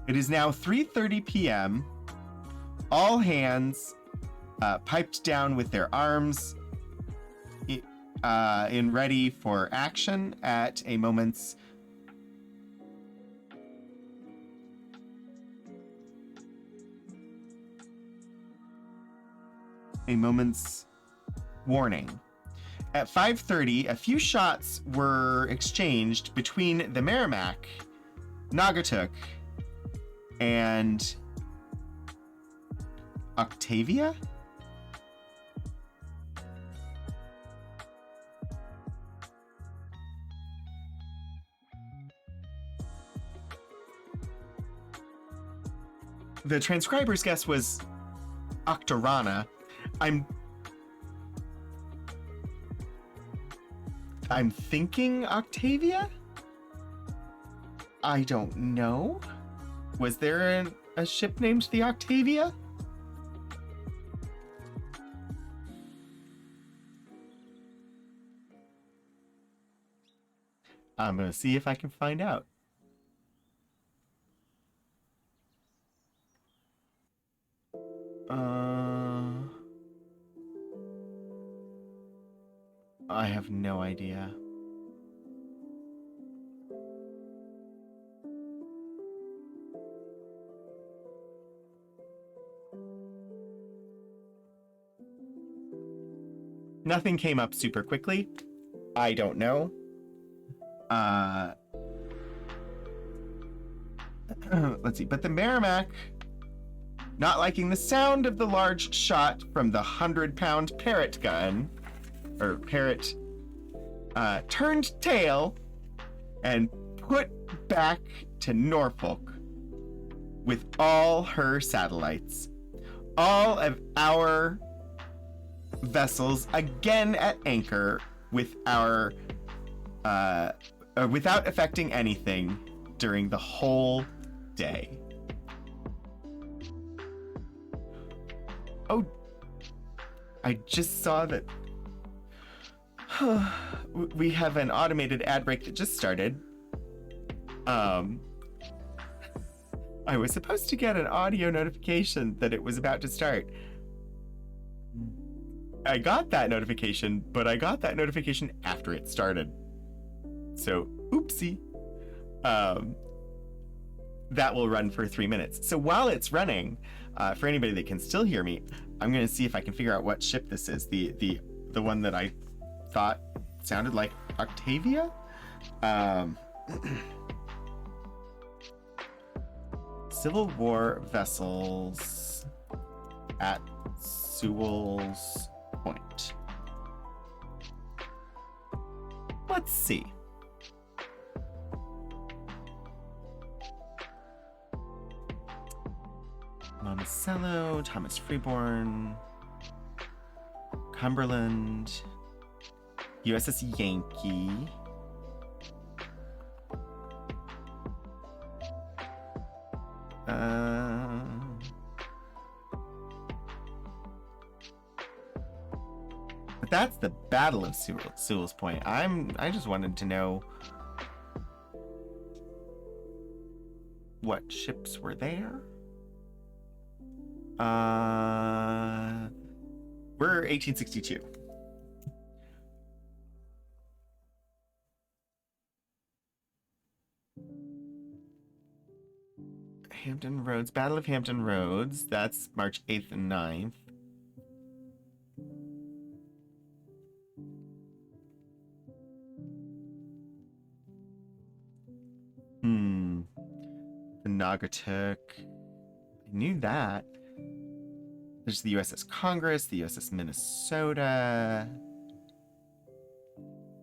It is now 3:30 p.m. All hands piped down with their arms in ready for action at a moment's warning. At 5:30, a few shots were exchanged between the Merrimack, Naugatuck, and Octavia? The transcriber's guess was Octorana. I'm thinking Octavia? I don't know. Was there a ship named the Octavia? I'm gonna see if I can find out. idea. Nothing came up super quickly. I don't know. Let's see. But the Merrimack, not liking the sound of the large shot from the 100-pound Parrott gun, or Parrott, turned tail and put back to Norfolk with all her satellites. All of our vessels again at anchor with our without affecting anything during the whole day. Oh, I just saw that we have an automated ad break that just started. I was supposed to get an audio notification that it was about to start. I got that notification, but I got that notification after it started. So, oopsie. That will run for 3 minutes. So while it's running, for anybody that can still hear me, I'm going to see if I can figure out what ship this is. The one that I thought sounded like Octavia? Civil War vessels at Sewell's Point. Let's see. Monticello, Thomas Freeborn, Cumberland, USS Yankee, but that's the Battle of Sewell's Point. I just wanted to know what ships were there. We're 1862. Hampton Roads, Battle of Hampton Roads. That's March 8th and 9th. The Naugatuck. I knew that. There's the USS Congress, the USS Minnesota,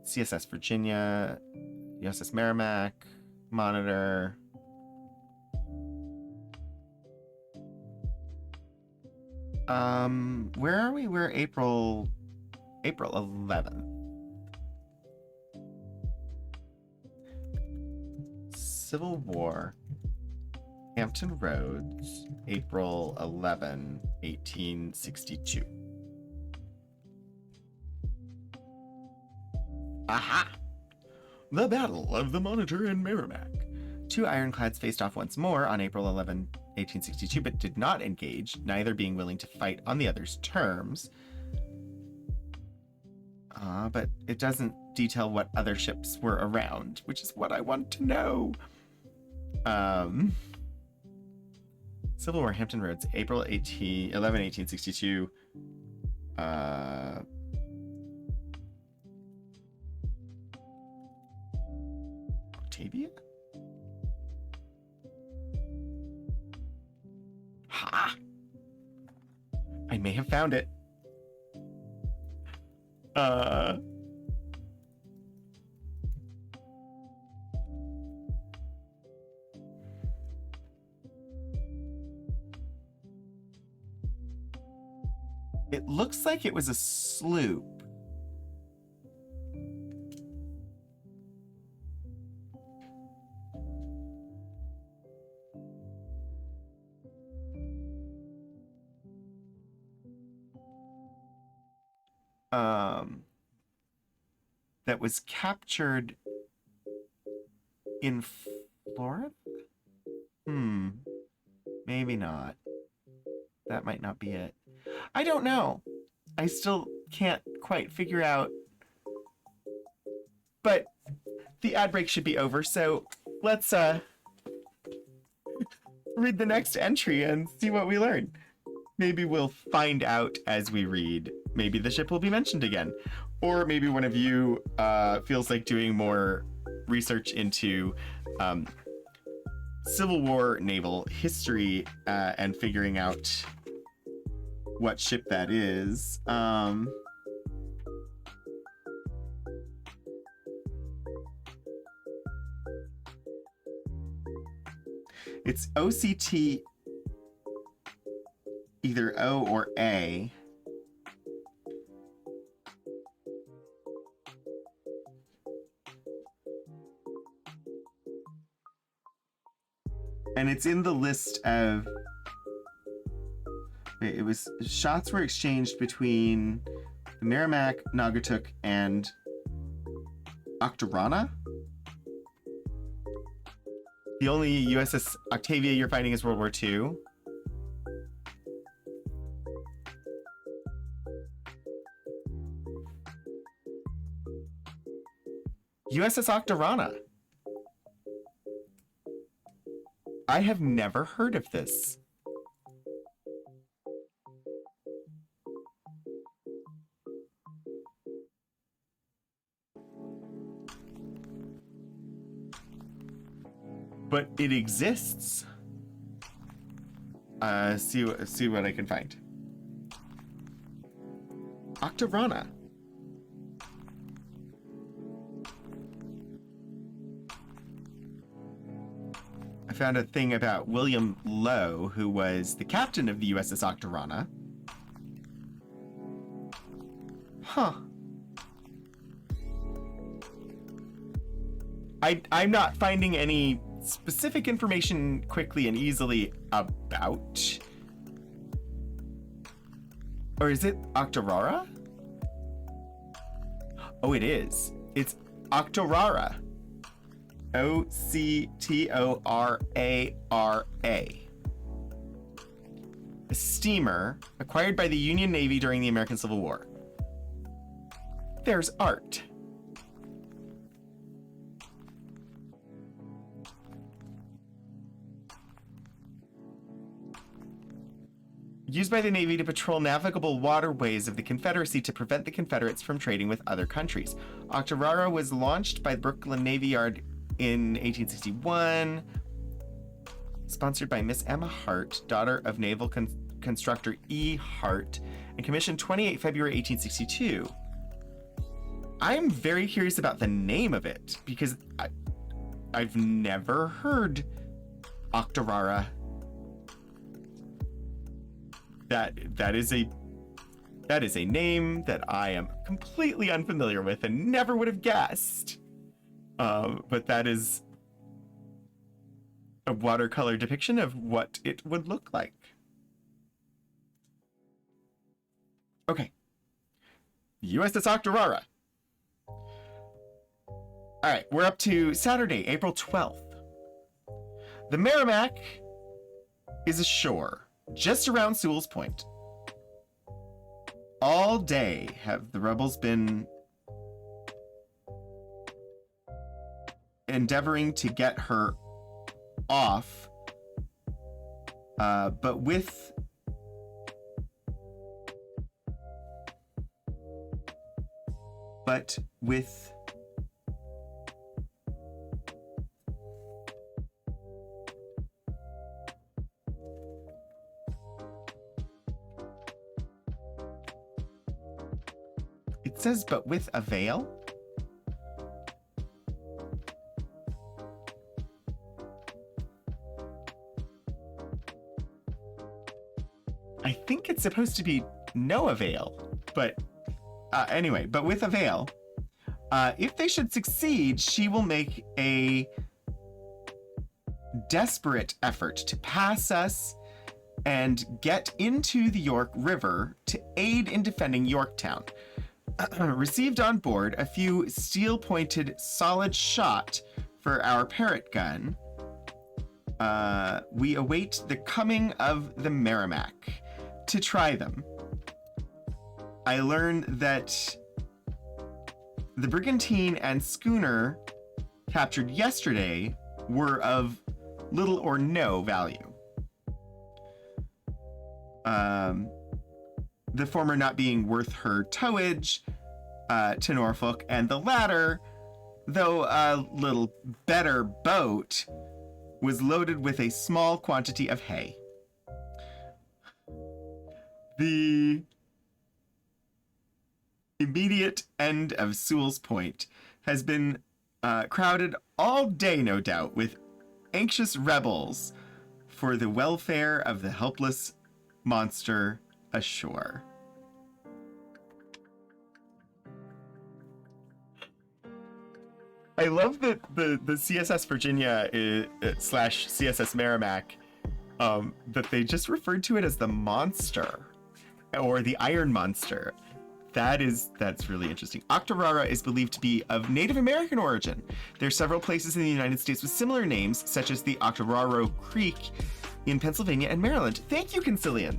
CSS Virginia, USS Merrimack, Monitor. Where are we? We're April 11th. Civil War. Hampton Roads, April 11, 1862. Aha! The Battle of the Monitor and Merrimack. Two ironclads faced off once more on April 11, 1862, but did not engage, neither being willing to fight on the other's terms. But it doesn't detail what other ships were around, which is what I want to know. Civil War, Hampton Roads, April 11, 1862. Octavia? Ha! I may have found it. It looks like it was a sloop. That was captured in Florida? Maybe not. That might not be it. I don't know. I still can't quite figure out But the ad break should be over, so let's read the next entry and see what we learn. Maybe we'll find out as we read. Maybe the ship will be mentioned again. Or maybe one of you feels like doing more research into Civil War naval history and figuring out what ship that is. It's OCT, either O or A. And it's in the list of... Wait, it was... Shots were exchanged between the Merrimack, Naugatuck, and Octorana? The only USS Octavia you're finding is World War II. USS Octorana. I have never heard of this. But it exists. See what I can find. Octorana. I found a thing about William Lowe, who was the captain of the USS Octorana. Huh. I'm not finding any specific information quickly and easily about. Or is it Octorara? Oh, it is. It's Octorara. O-C-T-O-R-A-R-A. A steamer acquired by the Union Navy during the American Civil War. There's art. Used by the Navy to patrol navigable waterways of the Confederacy to prevent the Confederates from trading with other countries. Octorara was launched by the Brooklyn Navy Yard in 1861, sponsored by Miss Emma Hart, daughter of naval constructor E. Hart, and commissioned 28 February 1862. I'm very curious about the name of it, because I've never heard Octorara. That is a name that I am completely unfamiliar with and never would have guessed. But that is a watercolor depiction of what it would look like. Okay. USS Octorara. All right, we're up to Saturday, April 12th. The Merrimack is ashore just around Sewell's Point. All day have the rebels been endeavoring to get her off, but with it says, but with a veil? I think it's supposed to be no avail, but anyway, but with a veil. If they should succeed, she will make a desperate effort to pass us and get into the York River to aid in defending Yorktown. Received on board a few steel-pointed solid shot for our Parrott gun. We await the coming of the Merrimack to try them. I learned that The brigantine and schooner captured yesterday were of little or no value. The former not being worth her towage to Norfolk, and the latter, though a little better boat, was loaded with a small quantity of hay. The immediate end of Sewell's Point has been crowded all day, no doubt, with anxious rebels for the welfare of the helpless monster ashore. I love that the CSS Virginia slash CSS Merrimack, that they just referred to it as the monster or the Iron Monster. That's really interesting. Octorara is believed to be of Native American origin. There are several places in the United States with similar names, such as the Octoraro Creek in Pennsylvania and Maryland. Thank you, Concilian.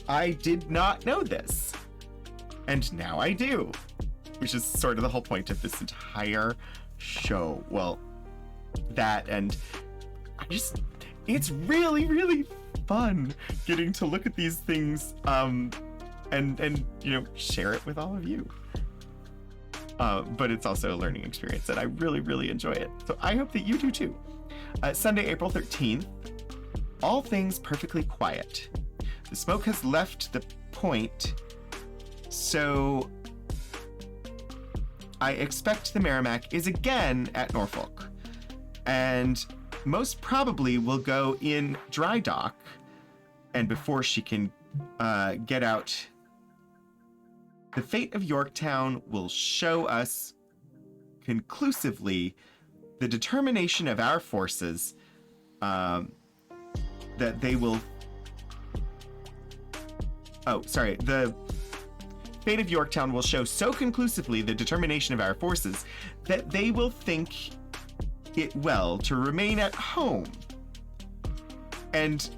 I did not know this, and now I do, which is sort of the whole point of this entire show. Well, that, and it's really, really fun getting to look at these things and share it with all of you. But it's also a learning experience, and I really, really enjoy it. So I hope that you do too. Sunday, April 13th, all things perfectly quiet. The smoke has left the point, so I expect the Merrimack is again at Norfolk, and most probably will go in dry dock, and before she can get out, the fate of Yorktown will show us conclusively the determination of our forces that they will... The fate of Yorktown will show so conclusively the determination of our forces that they will think it well to remain at home and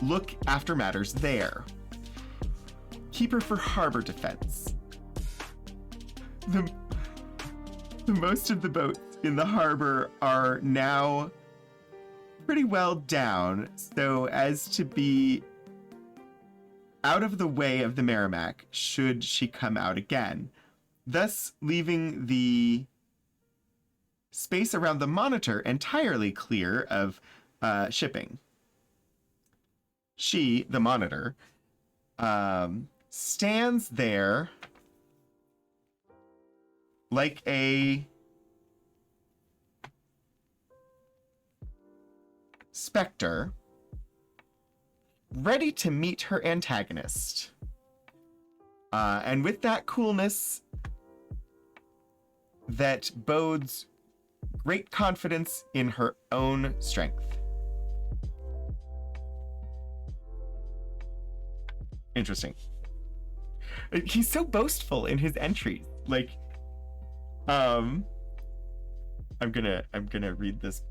look after matters there. Keep her for harbor defense. The most of the boats in the harbor are now pretty well down, so as to be out of the way of the Merrimack should she come out again, thus leaving the space around the Monitor entirely clear of shipping. She, the Monitor, stands there like a specter, ready to meet her antagonist. And with that coolness that bodes great confidence in her own strength. Interesting. He's so boastful in his entries. Like, I'm gonna read this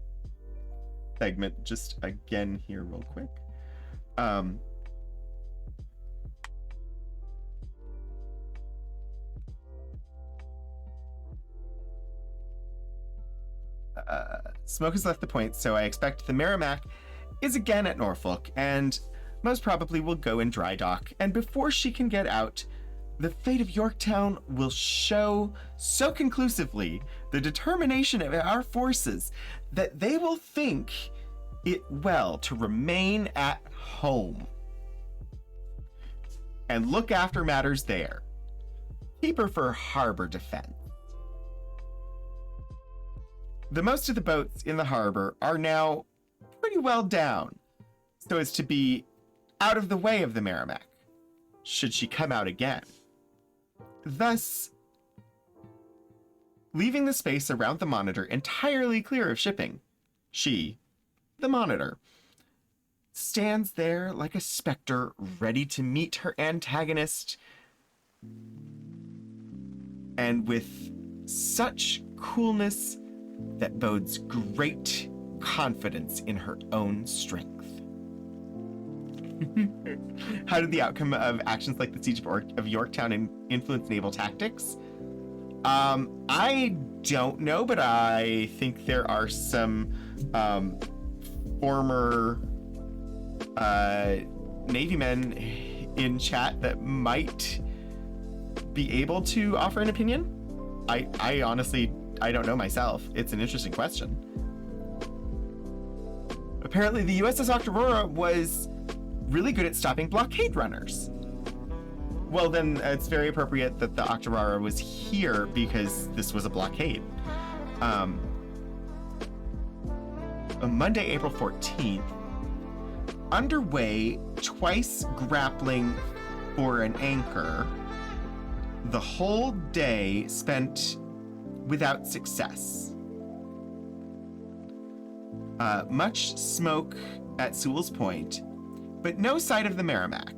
segment just again here real quick. Smoke has left the point, so I expect the Merrimack is again at Norfolk, and most probably will go in dry dock, and before she can get out, the fate of Yorktown will show so conclusively the determination of our forces that they will think it well to remain at home and look after matters there. Keep her for harbor defense. The most of the boats in the harbor are now pretty well down, so as to be out of the way of the Merrimack, should she come out again. Thus, leaving the space around the Monitor entirely clear of shipping, she, the Monitor, stands there like a specter ready to meet her antagonist, and with such coolness that bodes great confidence in her own strength. How did the outcome of actions like the siege of Yorktown influence naval tactics? I don't know, but I think there are some former Navy men in chat that might be able to offer an opinion. I honestly, I don't know myself. It's an interesting question. Apparently the USS Octorara was really good at stopping blockade runners. Well, then it's very appropriate that the Octorara was here because this was a blockade. On Monday, April 14th, underway, twice grappling for an anchor, the whole day spent without success. Much smoke at Sewell's Point, but no sight of the Merrimack.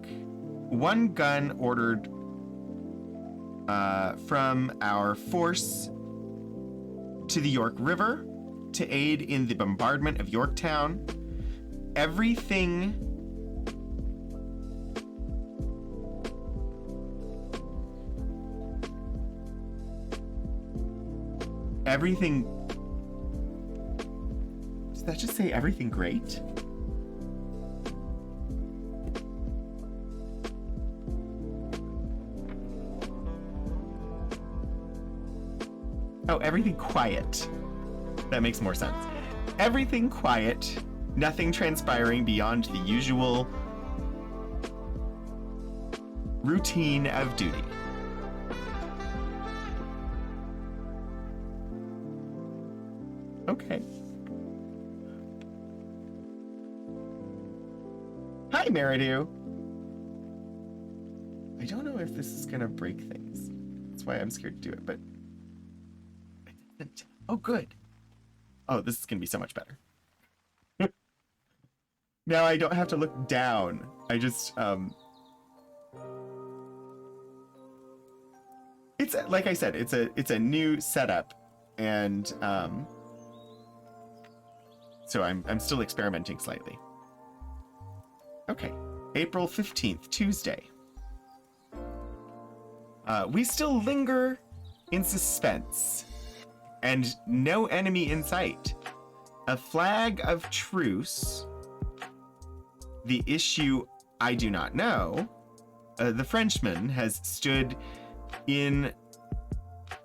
One gun ordered from our force to the York River to aid in the bombardment of Yorktown. Everything did that just say everything great? Oh, everything quiet. That makes more sense. Everything quiet, nothing transpiring beyond the usual routine of duty. Okay. Hi, Meridu. I don't know if this is gonna break things. That's why I'm scared to do it, but... Oh, good. Oh, this is gonna be so much better. Now I don't have to look down. I just, It's, like I said, it's a new setup, and, so I'm still experimenting slightly. Okay, April 15th, Tuesday. We still linger in suspense, and no enemy in sight. A flag of truce. The issue, I do not know. The Frenchman has stood in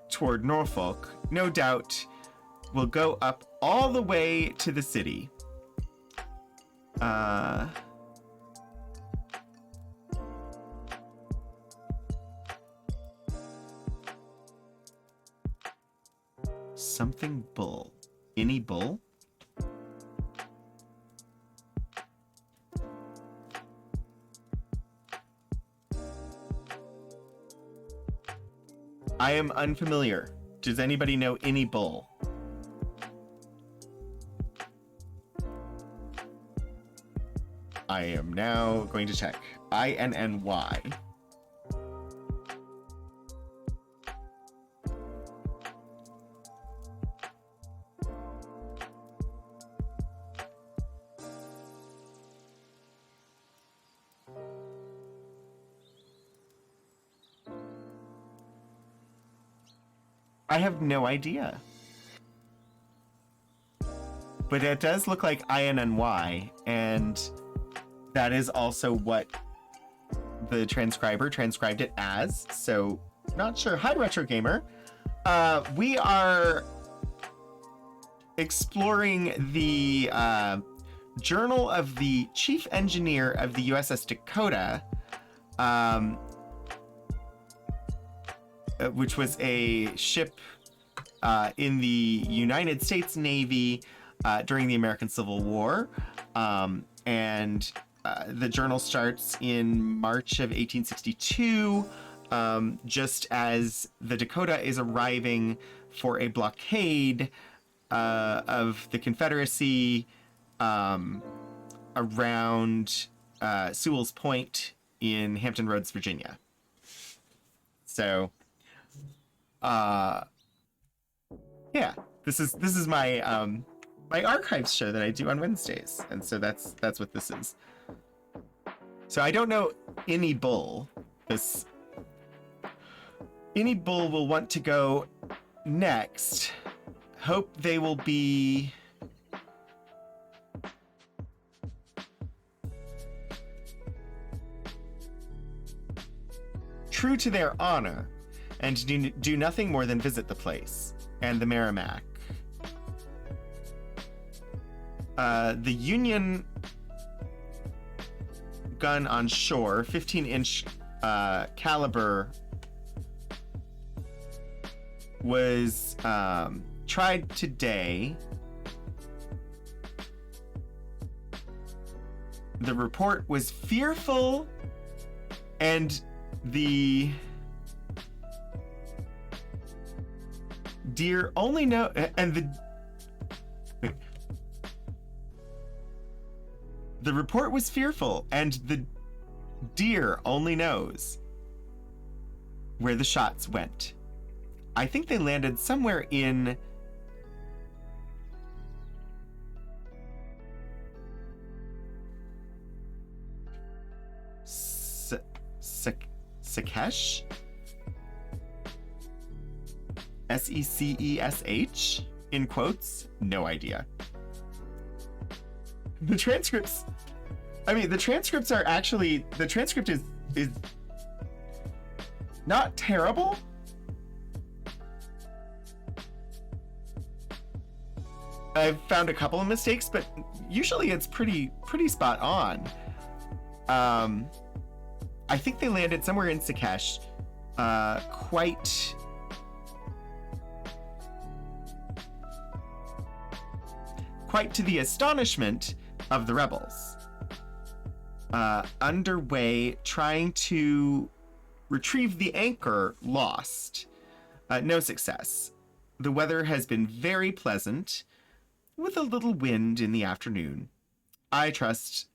toward Norfolk. No doubt will go up all the way to the city. Something bull. Any bull? I am unfamiliar. Does anybody know any bull? I am now going to check. INNY. I have no idea. But it does look like INNY, and that is also what the transcriber transcribed it as, so not sure. Hi, Retro Gamer. We are exploring the journal of the chief engineer of the USS Dacotah, which was a ship in the United States Navy during the American Civil War. And the journal starts in March of 1862, just as the Dacotah is arriving for a blockade of the Confederacy around Sewell's Point in Hampton Roads, Virginia. So, yeah, this is my my archives show that I do on Wednesdays, and so that's what this is. So I don't know any bull. Any bull will want to go next. Hope they will be true to their honor and do nothing more than visit the place and the Merrimack. The Union gun on shore, 15-inch caliber, was tried today. The report was fearful, and the deer only know, and the report was fearful, and the deer only knows where the shots went. I think they landed somewhere in Sekesh? Secesh? In quotes? No idea. The transcripts are actually, the transcript is not terrible. I've found a couple of mistakes, but usually it's pretty spot on. I think they landed somewhere in Sekesh, quite to the astonishment of the rebels. Underway trying to retrieve the anchor lost. No success. The weather has been very pleasant, with a little wind in the afternoon. I trust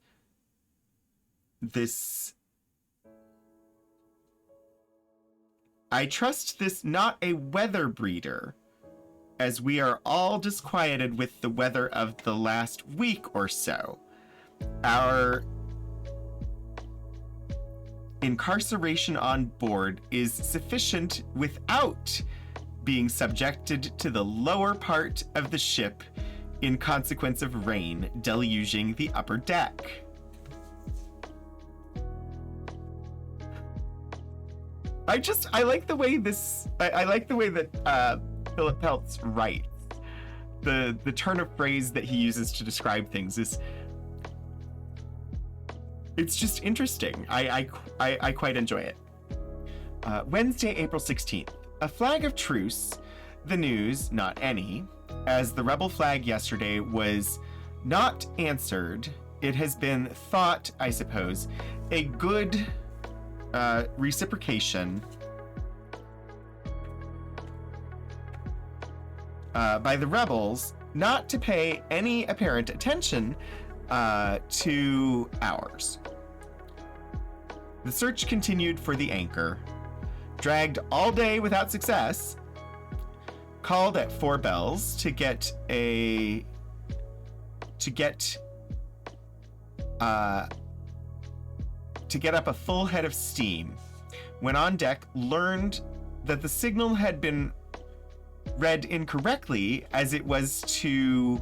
this not a weather breeder, as we are all disquieted with the weather of the last week or so. Our incarceration on board is sufficient without being subjected to the lower part of the ship in consequence of rain deluging the upper deck. I like the way that Philip Peltz writes. The turn of phrase that he uses to describe things it's just interesting. I quite enjoy it. Wednesday, April 16th. A flag of truce. The news, not any, as the rebel flag yesterday was not answered. It has been thought, I suppose, a good reciprocation by the rebels not to pay any apparent attention to ours. The search continued for the anchor, dragged all day without success, called at 4 bells to get up a full head of steam. When on deck, learned that the signal had been read incorrectly, as it was to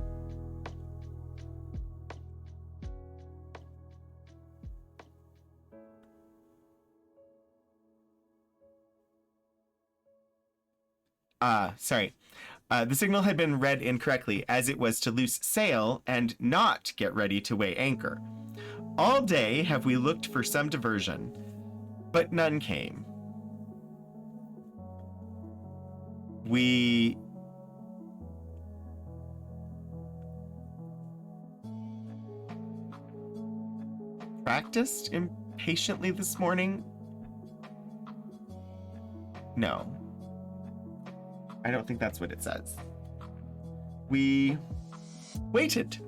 the signal had been read incorrectly, as it was to loose sail and not get ready to weigh anchor. All day have we looked for some diversion, but none came. We practiced impatiently this morning. No. I don't think that's what it says. We waited.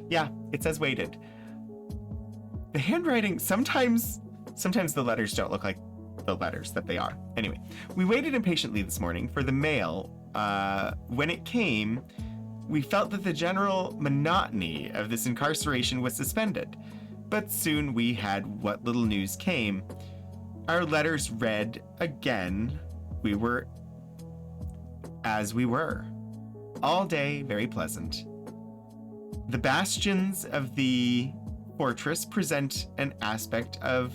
Yeah, it says waited. The handwriting, sometimes the letters don't look like the letters that they are. Anyway, we waited impatiently this morning for the mail. When it came, We felt that the general monotony of this incarceration was suspended, but soon we had what little news came. Our letters read again. We were as we were. All day, very pleasant. The bastions of the fortress present an aspect of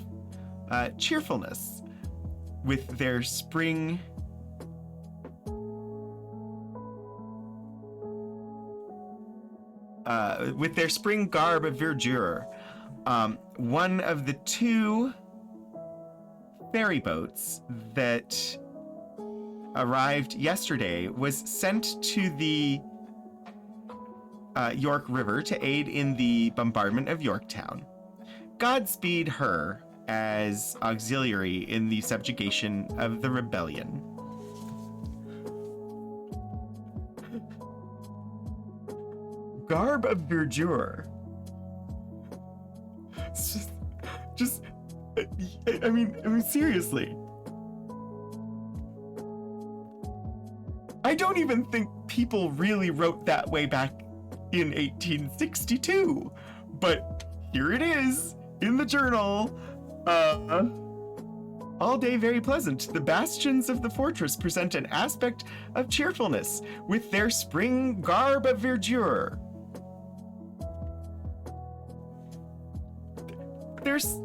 cheerfulness with their spring garb of verdure. One of the two ferry boats that arrived yesterday was sent to the York River to aid in the bombardment of Yorktown. Godspeed her as auxiliary in the subjugation of the rebellion. Garb of verdure. It's just, I mean, seriously. I don't even think people really wrote that way back in 1862, but here it is in the journal. All day very pleasant. The bastions of the fortress present an aspect of cheerfulness with their spring garb of verdure. There's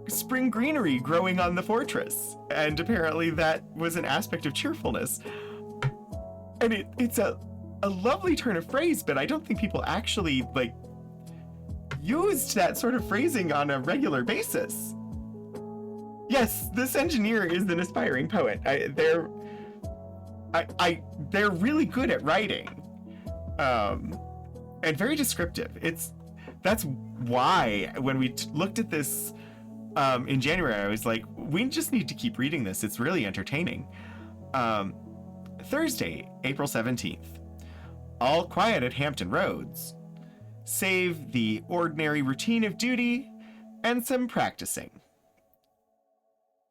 spring greenery growing on the fortress, and apparently that was an aspect of cheerfulness. And it's a lovely turn of phrase, but I don't think people actually used that sort of phrasing on a regular basis. Yes, this engineer is an aspiring poet. They're really good at writing, and very descriptive. That's why when we looked at this in January, I was like, we just need to keep reading this. It's really entertaining. Thursday, April 17th. All quiet at Hampton Roads, save the ordinary routine of duty and some practicing.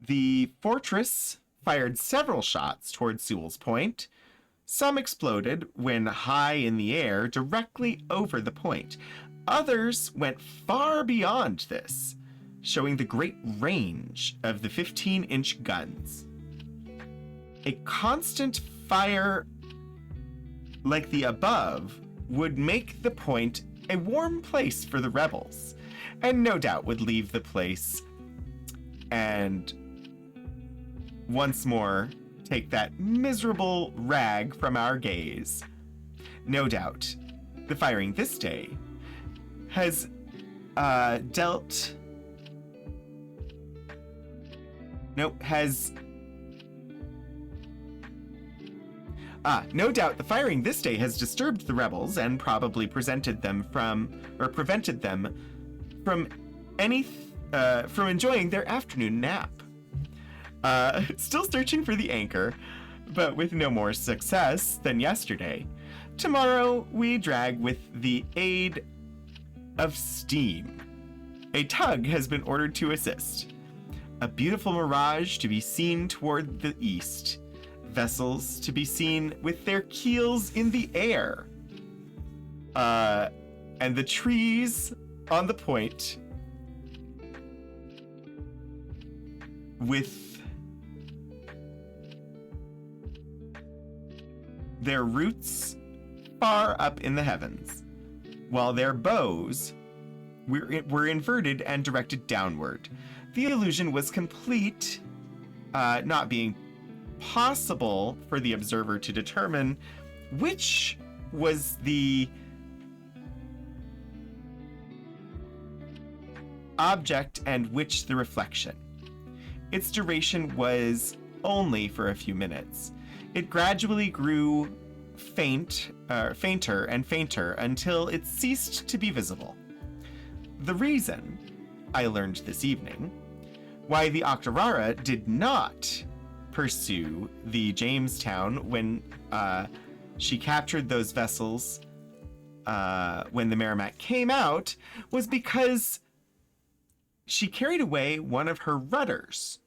The fortress fired several shots toward Sewell's Point. Some exploded when high in the air directly over the point. Others went far beyond this, showing the great range of the 15-inch guns. A constant fire like the above would make the point a warm place for the rebels, and no doubt would leave the place and once more take that miserable rag from our gaze. No doubt, the firing this day has no doubt the firing this day has disturbed the rebels and probably prevented them from enjoying their afternoon nap. Still searching for the anchor, but with no more success than yesterday. Tomorrow we drag with the aid of steam. A tug has been ordered to assist. A beautiful mirage to be seen toward the east. Vessels to be seen with their keels in the air. And the trees on the point with their roots far up in the heavens, while their bows were inverted and directed downward. The illusion was complete, not being possible for the observer to determine which was the object and which the reflection. Its duration was only for a few minutes. It gradually grew fainter and fainter until it ceased to be visible. The reason, I learned this evening, why the Octorara did not pursue the Jamestown when she captured those vessels when the Merrimack came out was because she carried away one of her rudders.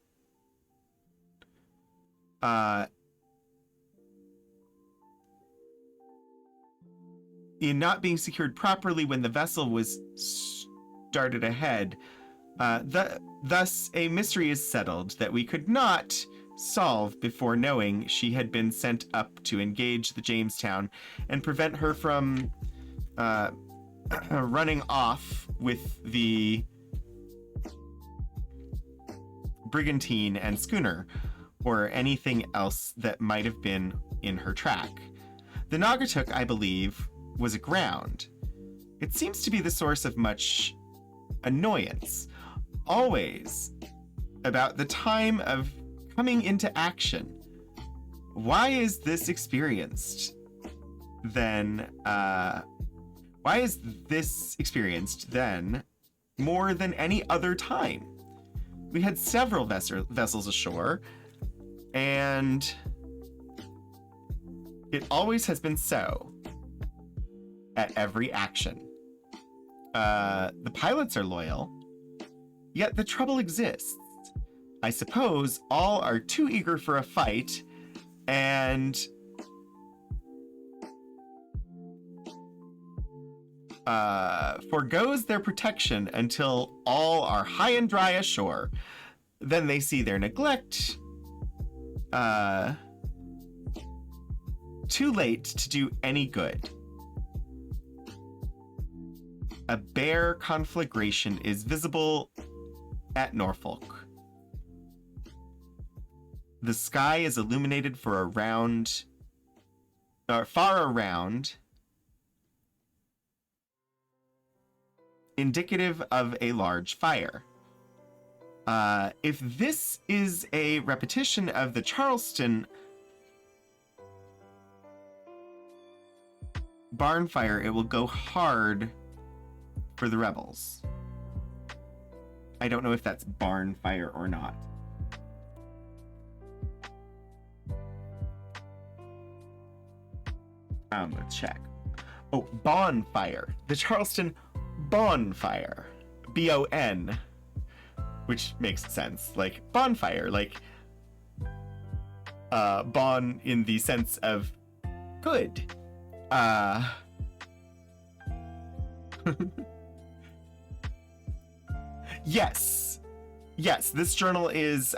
in not being secured properly when the vessel was started ahead. Thus, a mystery is settled that we could not solve before knowing she had been sent up to engage the Jamestown and prevent her from running off with the brigantine and schooner, or anything else that might have been in her track. The Naugatuck, I believe, was aground. It seems to be the source of much annoyance, always about the time of coming into action. Why is this experienced then? Why is this experienced then more than any other time? We had several vessels ashore, and it always has been so at every action. The pilots are loyal, yet the trouble exists. I suppose all are too eager for a fight and forgoes their protection until all are high and dry ashore. Then they see their neglect too late to do any good. A bare conflagration is visible at Norfolk. The sky is illuminated for far around, indicative of a large fire. If this is a repetition of the Charleston barn fire, it will go hard for the rebels. I don't know if that's barn fire or not. Let's check. Oh, bonfire. The Charleston bonfire. B-O-N. Which makes sense. Like, bonfire. Like, bon in the sense of good. Yes. Yes, this journal is,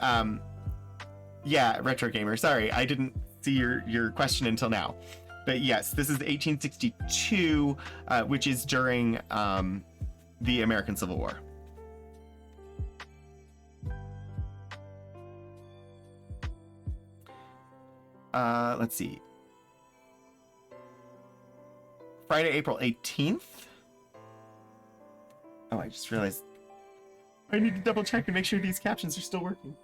yeah, Retro Gamer. Sorry, I didn't see your question until now. But yes, this is 1862, which is during the American Civil War. Let's see. Friday, April 18th. Oh, I just realized I need to double check and make sure these captions are still working.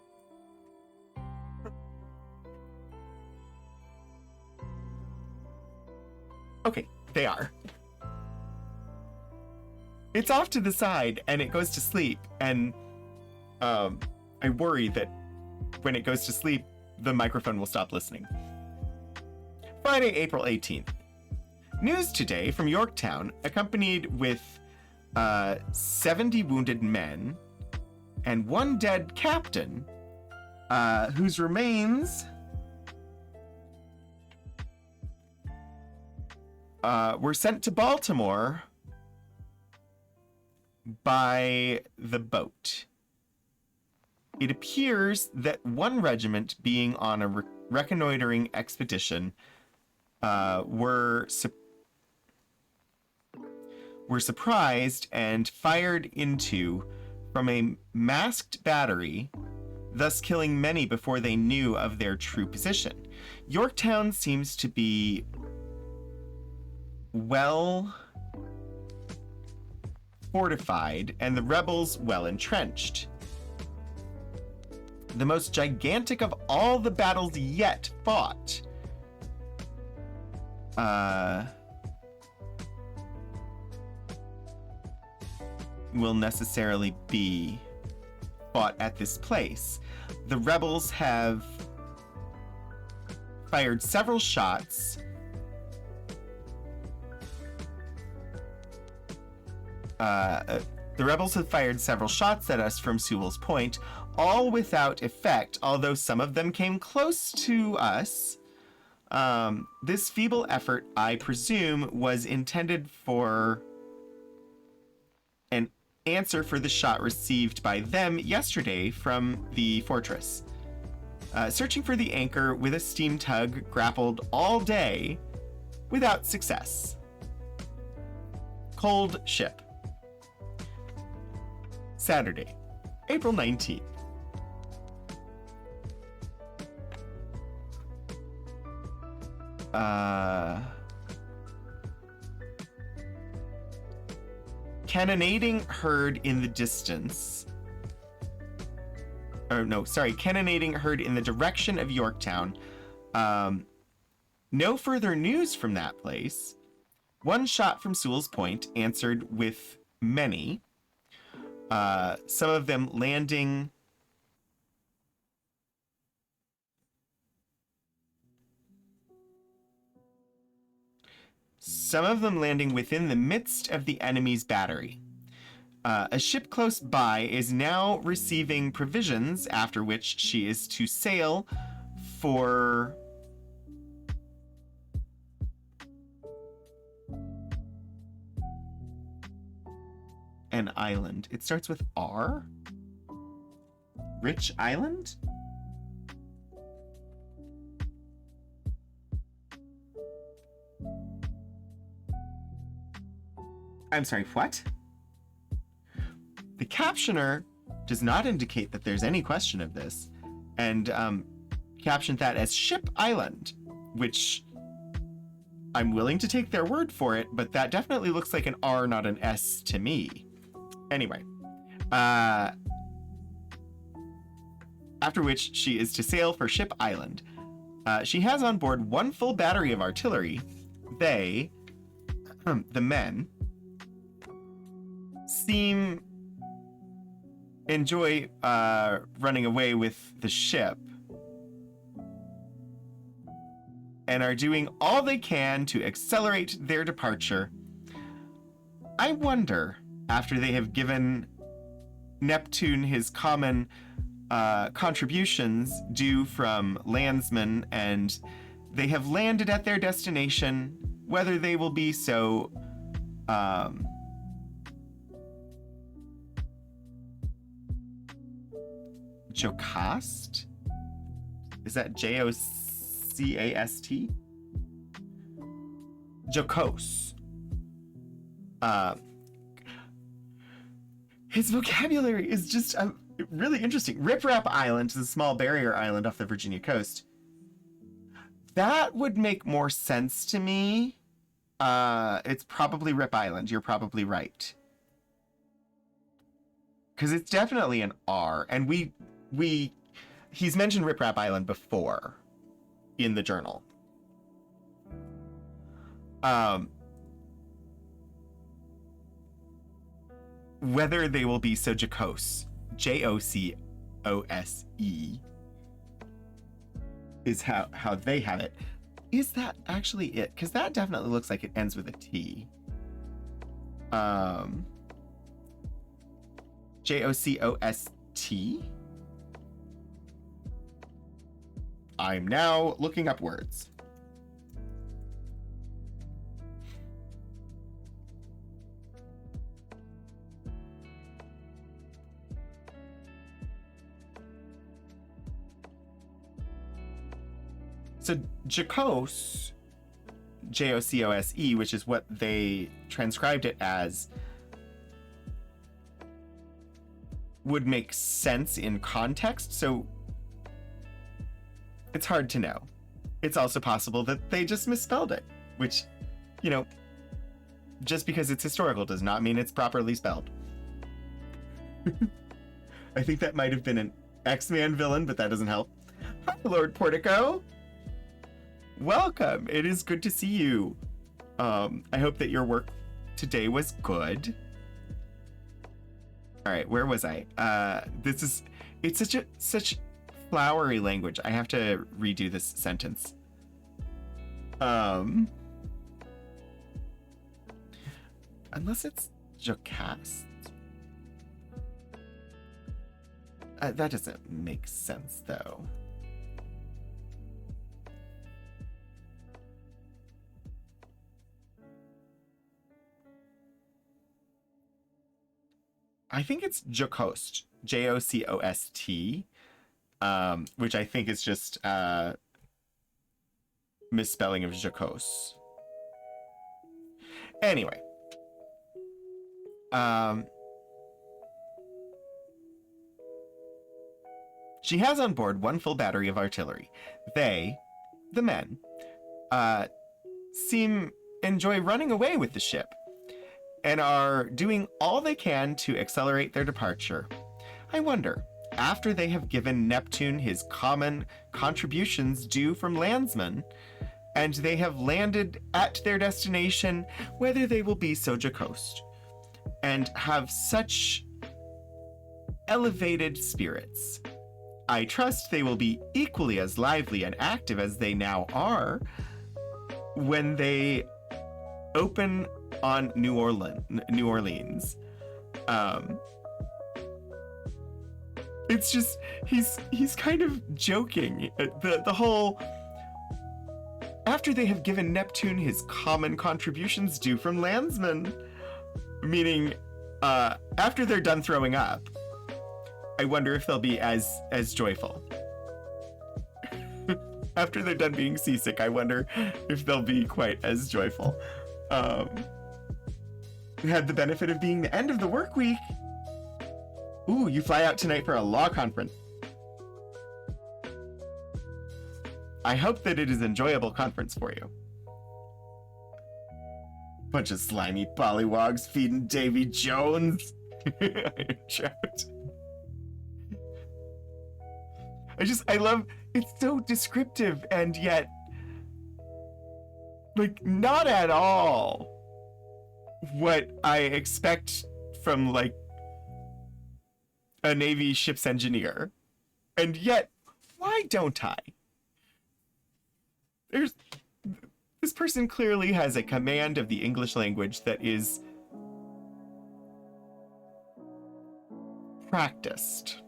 Okay, they are. It's off to the side and it goes to sleep, and I worry that when it goes to sleep, the microphone will stop listening. Friday, April 18th. News today from Yorktown, accompanied with 70 wounded men and one dead captain, whose remains were sent to Baltimore by the boat. It appears that one regiment, being on a reconnoitering expedition, were surprised and fired into from a masked battery, thus killing many before they knew of their true position. Yorktown seems to be well fortified and the rebels well entrenched. The most gigantic of all the battles yet fought will necessarily be fought at this place. The rebels have fired several shots at us from Sewell's Point, all without effect, although some of them came close to us. This feeble effort, I presume, was intended for an answer for the shot received by them yesterday from the fortress. Searching for the anchor with a steam tug grappled all day without success. Cold ship. Saturday, April 19th. Cannonading heard in the distance. Cannonading heard in the direction of Yorktown. No further news from that place. One shot from Sewell's Point answered with many. Some of them landing within the midst of the enemy's battery. A ship close by is now receiving provisions, after which she is to sail for an island. It starts with R? Rich Island? I'm sorry, what? The captioner does not indicate that there's any question of this, and captioned that as Ship Island, which I'm willing to take their word for it, but that definitely looks like an R, not an S to me. Anyway, after which she is to sail for Ship Island. She has on board one full battery of artillery. They, the men, enjoy running away with the ship and are doing all they can to accelerate their departure. I wonder, after they have given Neptune his common contributions due from landsmen and they have landed at their destination, whether they will be so jocast? Is that Jocast? Jocose. His vocabulary is just really interesting. Rip Rap Island is a small barrier island off the Virginia coast. That would make more sense to me. It's probably Rip Island. You're probably right. Because it's definitely an R, and he's mentioned Rip Rap Island before in the journal. Whether they will be so jocose, Jocose, is how they have it. Is that actually it? Because that definitely looks like it ends with a T. Jocost? I'm now looking up words. So jocose, Jocose, which is what they transcribed it as, would make sense in context. So it's hard to know. It's also possible that they just misspelled it, which, you know, just because it's historical does not mean it's properly spelled. I think that might have been an X-Man villain, but that doesn't help. Hi, Lord Portico. Welcome. It is good to see you. I hope that your work today was good. All right, where was I? It's such flowery language. I have to redo this sentence. Unless it's jocast. That doesn't make sense, though. I think it's Jocost, Jocost, which I think is just misspelling of Jocose. Anyway, she has on board one full battery of artillery. They, the men, enjoy running away with the ship and are doing all they can to accelerate their departure. I wonder, after they have given Neptune his common contributions due from landsmen, and they have landed at their destination, whether they will be so jocose and have such elevated spirits. I trust they will be equally as lively and active as they now are when they open on New Orleans. It's just he's kind of joking. The whole, after they have given Neptune his common contributions due from landsmen, meaning after they're done throwing up, I wonder if they'll be as joyful. After they're done being seasick, I wonder if they'll be quite as joyful. Had the benefit of being the end of the work week. Ooh, you fly out tonight for a law conference. I hope that it is an enjoyable conference for you. Bunch of slimy pollywogs feeding Davy Jones. Shout. I love, it's so descriptive and yet, like, not at all what I expect from, like, a Navy ship's engineer. And yet, why don't I? This person clearly has a command of the English language that is practiced.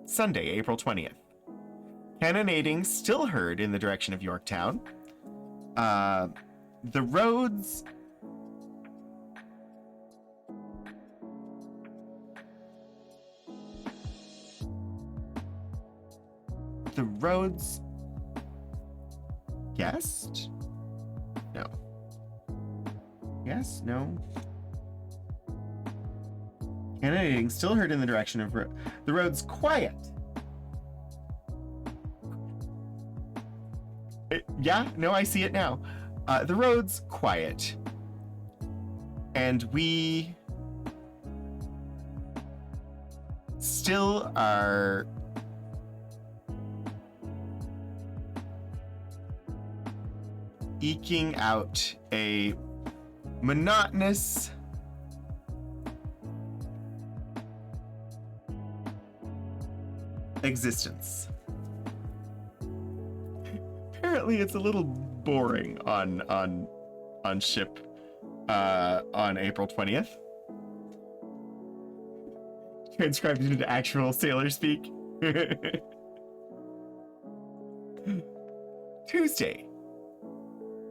Sunday, April 20th. Cannonading still heard in the direction of Yorktown. The roads... Guessed? No. Yes? No? Cannonading still heard in the direction of the roads quiet. No, I see it now. The roads quiet. And we still are eking out a monotonous existence. Apparently it's a little boring on ship on April 20th. Transcribed into actual sailor speak. Tuesday,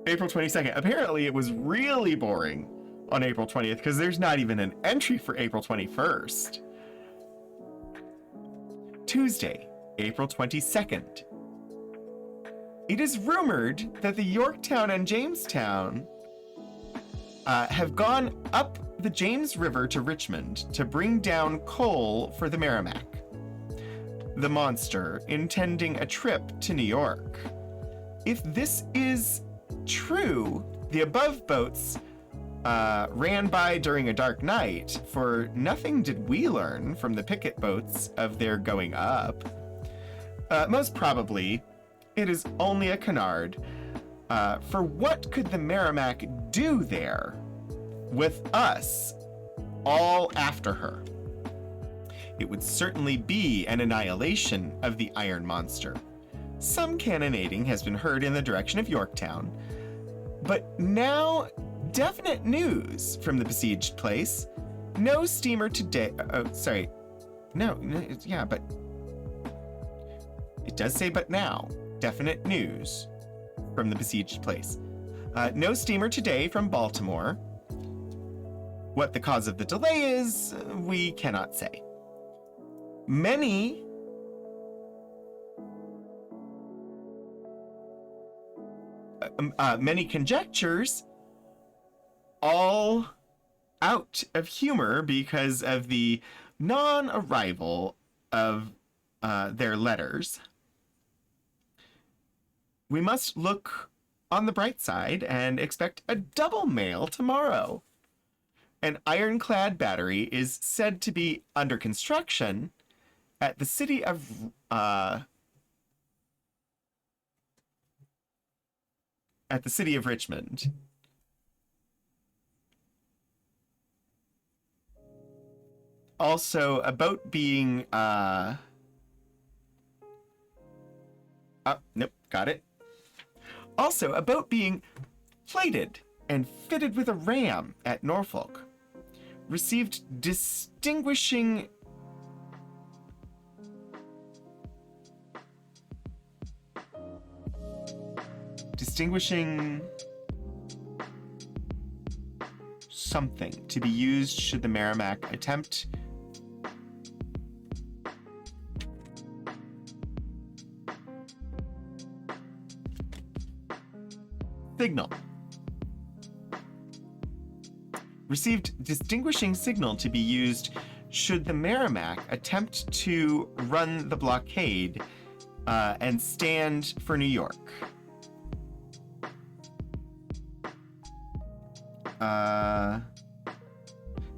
April 22nd. Apparently it was really boring on April 20th because there's not even an entry for April 21st. Tuesday, April 22nd. It is rumored that the Yorktown and Jamestown have gone up the James River to Richmond to bring down coal for the Merrimack, the monster intending a trip to New York. If this is true, the above boats ran by during a dark night, for nothing did we learn from the picket boats of their going up. Most probably, it is only a canard. For what could the Merrimack do there with us all after her? It would certainly be an annihilation of the iron monster. Some cannonading has been heard in the direction of Yorktown, but now definite news from the besieged place. No steamer today. Yeah, but it does say but now. Definite news from the besieged place. No steamer today from Baltimore. What the cause of the delay is, we cannot say. Many conjectures, all out of humor because of the non-arrival of their letters. We must look on the bright side and expect a double mail tomorrow. An ironclad battery is said to be under construction at the city of Richmond. Also, a boat being nope, got it. Also, a boat being plated and fitted with a ram at Norfolk received distinguishing something to be used should the Merrimack attempt signal. Received distinguishing signal to be used should the Merrimack attempt to run the blockade and stand for New York.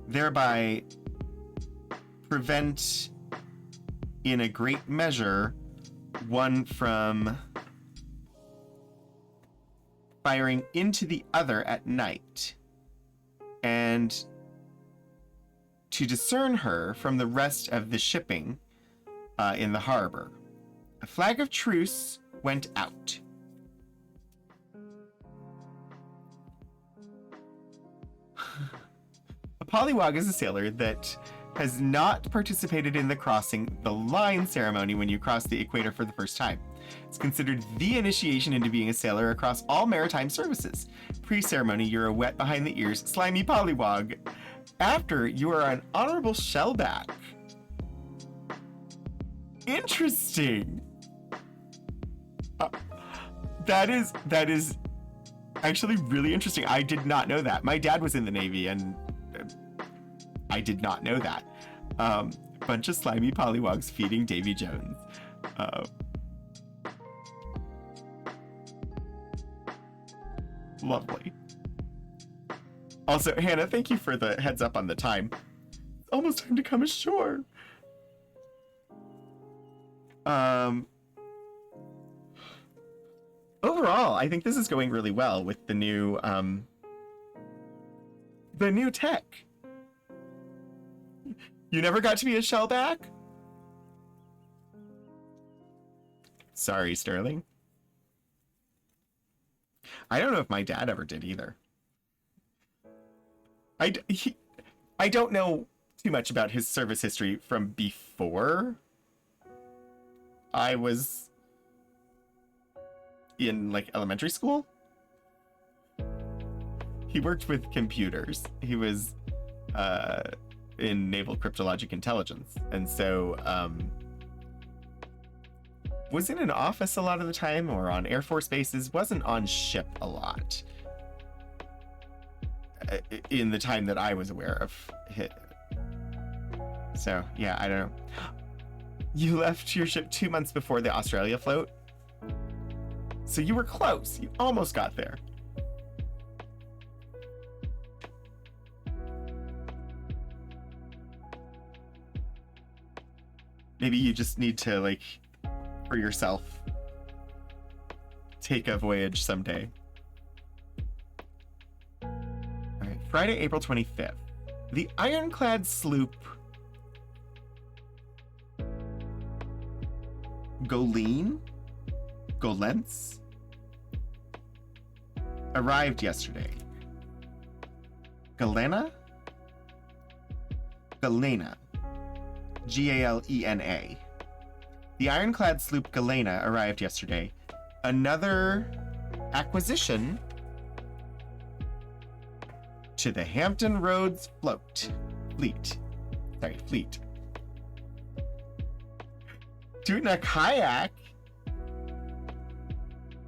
Thereby prevent, in a great measure, one from firing into the other at night, and to discern her from the rest of the shipping in the harbor. A flag of truce went out. A pollywog is a sailor that has not participated in the crossing the line ceremony when you cross the equator for the first time. It's considered the initiation into being a sailor across all maritime services. Pre-ceremony, you're a wet behind the ears, slimy pollywog. After, you are an honorable shellback. Interesting. That is actually really interesting. I did not know that. My dad was in the Navy, and I did not know that. Bunch of slimy pollywogs feeding Davy Jones. Lovely. Also, Hannah, thank you for the heads up on the time. It's almost time to come ashore. Overall, I think this is going really well with the new tech. You never got to be a shellback? Sorry, Sterling. I don't know if my dad ever did either. I don't know too much about his service history from before I was in, like, elementary school. He worked with computers. He was in Naval Cryptologic Intelligence, and so was in an office a lot of the time, or on Air Force bases. Wasn't on ship a lot in the time that I was aware of it. So yeah, I don't know. You left your ship 2 months before the Australia float, so you were close. You almost got there. Maybe you just need to, like, for yourself, take a voyage someday. All right, Friday, April 25th. The ironclad sloop Golence arrived yesterday. Galena? Galena. The ironclad sloop Galena arrived yesterday. Another acquisition to the Hampton Roads fleet. Do it in a kayak.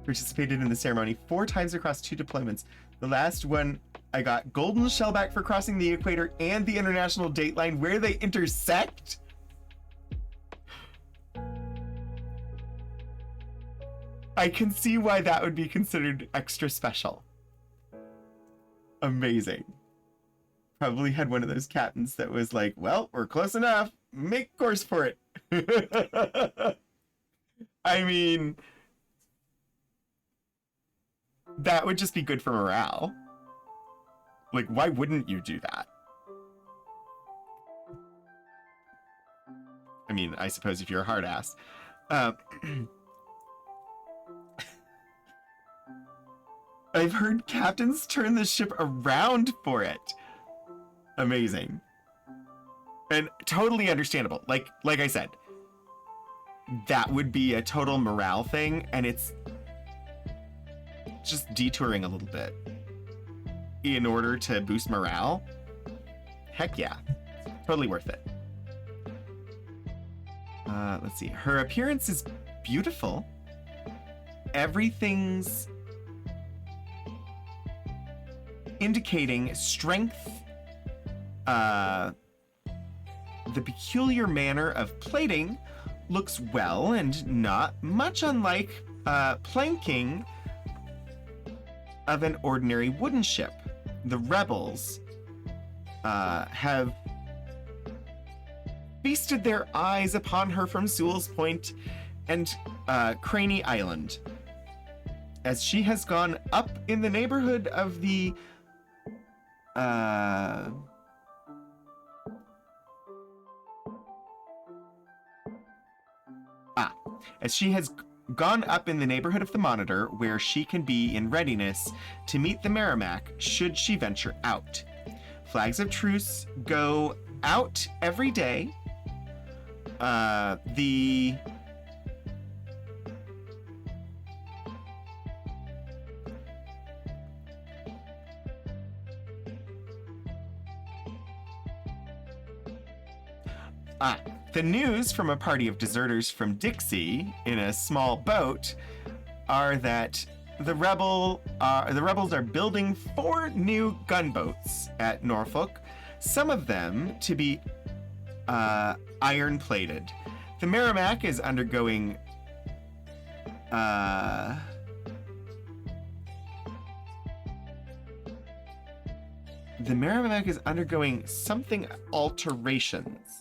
Participated in the ceremony 4 times across 2 deployments. The last one, I got golden shellback for crossing the equator and the international date line where they intersect. I can see why that would be considered extra special. Amazing. Probably had one of those captains that was like, well, we're close enough. Make course for it. I mean, that would just be good for morale. Like, why wouldn't you do that? I mean, I suppose if you're a hard ass. I've heard captains turn the ship around for it. Amazing. And totally understandable. Like I said, that would be a total morale thing, and it's just detouring a little bit in order to boost morale. Heck yeah. Totally worth it. Let's see. Her appearance is beautiful. Everything's indicating strength. The peculiar manner of plating looks well and not much unlike planking of an ordinary wooden ship. The rebels have feasted their eyes upon her from Sewell's Point and Craney Island, as she has gone up in the neighborhood of the as she has gone up in the neighborhood of the Monitor, where she can be in readiness to meet the Merrimack should she venture out. Flags of truce go out every day. The news from a party of deserters from Dixie in a small boat are that the rebels are building 4 new gunboats at Norfolk, some of them to be iron-plated. The Merrimack is undergoing something alterations.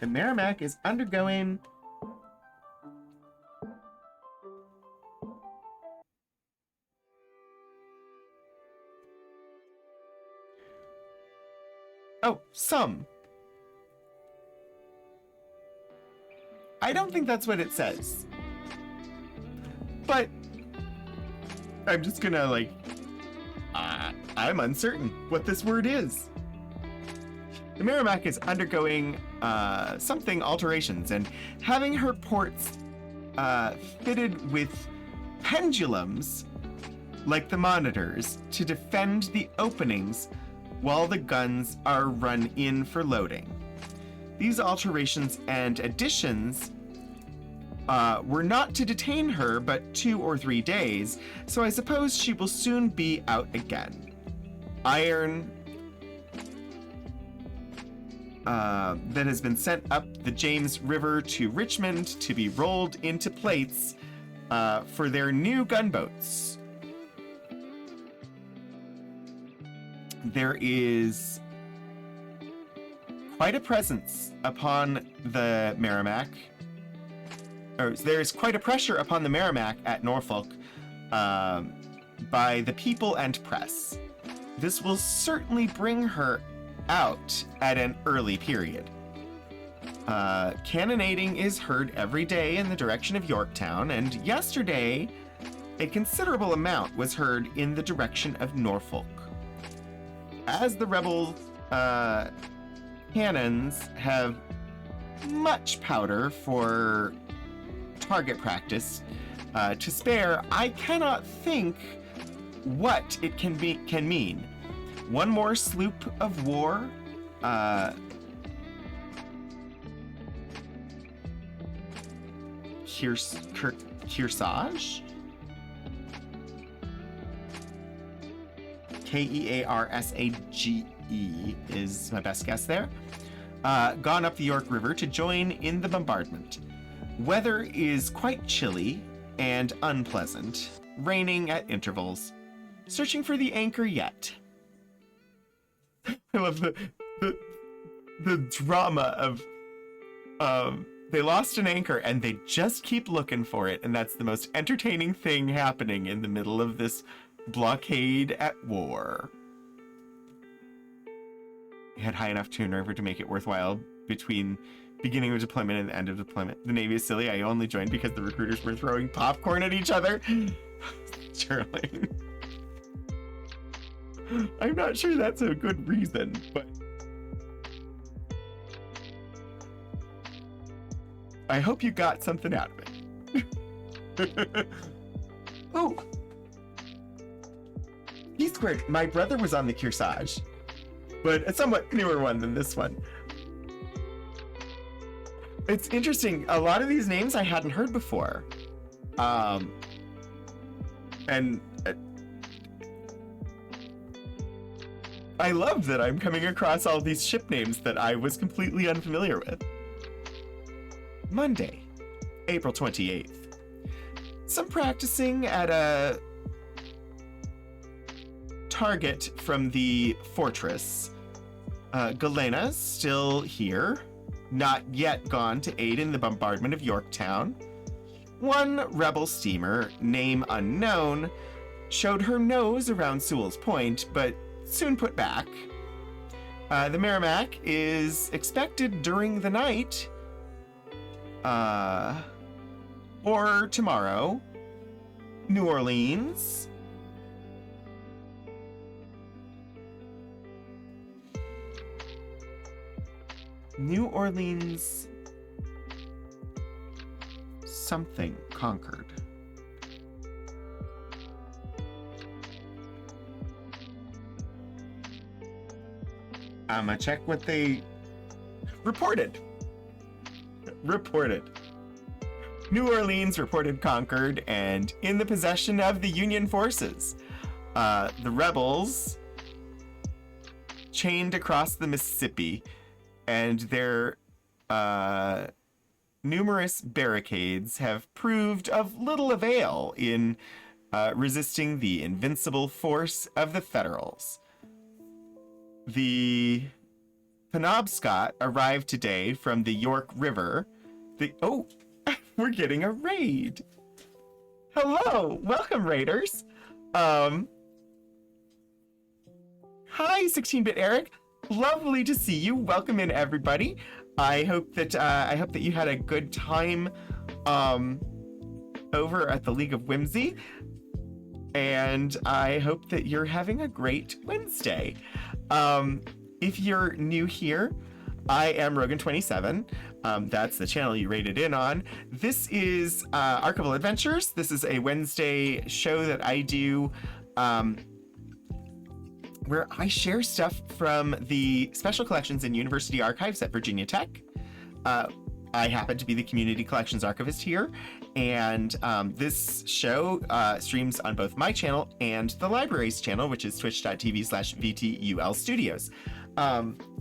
The Merrimack is undergoing some. I don't think that's what it says. But I'm just gonna I'm uncertain what this word is. The Merrimack is undergoing something alterations and having her ports fitted with pendulums like the Monitors to defend the openings while the guns are run in for loading. These alterations and additions were not to detain her but 2 or 3 days, so I suppose she will soon be out again. Iron that has been sent up the James River to Richmond to be rolled into plates for their new gunboats. There is quite a presence upon the Merrimack, or there's quite a pressure upon the Merrimack at Norfolk by the people and press. This will certainly bring her out at an early period. Cannonading is heard every day in the direction of Yorktown, and yesterday a considerable amount was heard in the direction of Norfolk. As the rebels' cannons have much powder for target practice, to spare, I cannot think what it can mean. One more sloop of war. Kearsage? Kearsage is my best guess there. Gone up the York River to join in the bombardment. Weather is quite chilly and unpleasant, raining at intervals. Searching for the anchor yet. I love the drama of they lost an anchor and they just keep looking for it, and that's the most entertaining thing happening in the middle of this blockade at war. You had high enough turnover to make it worthwhile between beginning of deployment and the end of deployment. The Navy is silly. I only joined because the recruiters were throwing popcorn at each other. Sterling. I'm not sure that's a good reason, but I hope you got something out of it. Oh! P-squared. My brother was on the Kearsage, but a somewhat newer one than this one. It's interesting. A lot of these names I hadn't heard before. And I love that I'm coming across all these ship names that I was completely unfamiliar with. Monday, April 28th. Some practicing at a target from the fortress. Galena's still here, not yet gone to aid in the bombardment of Yorktown. One rebel steamer, name unknown, showed her nose around Sewell's Point, but soon put back. The Merrimack is expected during the night, or tomorrow. New Orleans. New Orleans something conquered. I'm gonna check what they reported. New Orleans reported conquered and in the possession of the Union forces. The rebels chained across the Mississippi, and their numerous barricades have proved of little avail in resisting the invincible force of the Federals. The Penobscot arrived today from the York River. We're getting a raid. Hello, welcome raiders. Hi, 16-bit Eric. Lovely to see you. Welcome in, everybody. I hope that you had a good time over at the League of Whimsy, and I hope that you're having a great Wednesday. If you're new here, I am Rogan27. That's the channel you rated in on. This is Archival Adventures. This is a Wednesday show that I do where I share stuff from the special collections and university archives at Virginia Tech. I happen to be the community collections archivist here, and this show streams on both my channel and the library's channel, which is twitch.tv/VTUL Studios.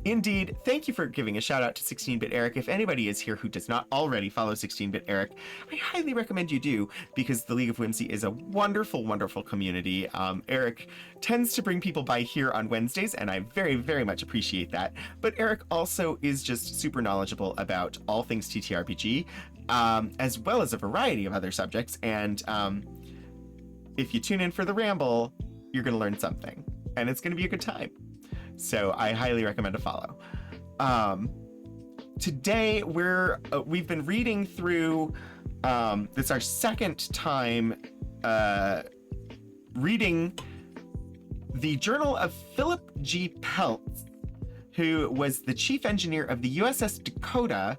Indeed, thank you for giving a shout out to 16-bit Eric. If anybody is here who does not already follow 16-bit Eric, I highly recommend you do, because the League of Whimsy is a wonderful, wonderful community. Eric tends to bring people by here on Wednesdays, and I very, very much appreciate that. But Eric also is just super knowledgeable about all things TTRPG, as well as a variety of other subjects. And if you tune in for the ramble, you're going to learn something, and it's going to be a good time. So I highly recommend a follow. Today we've been reading through, this is our second time reading the journal of Phillip G. Peltz, who was the chief engineer of the USS Dacotah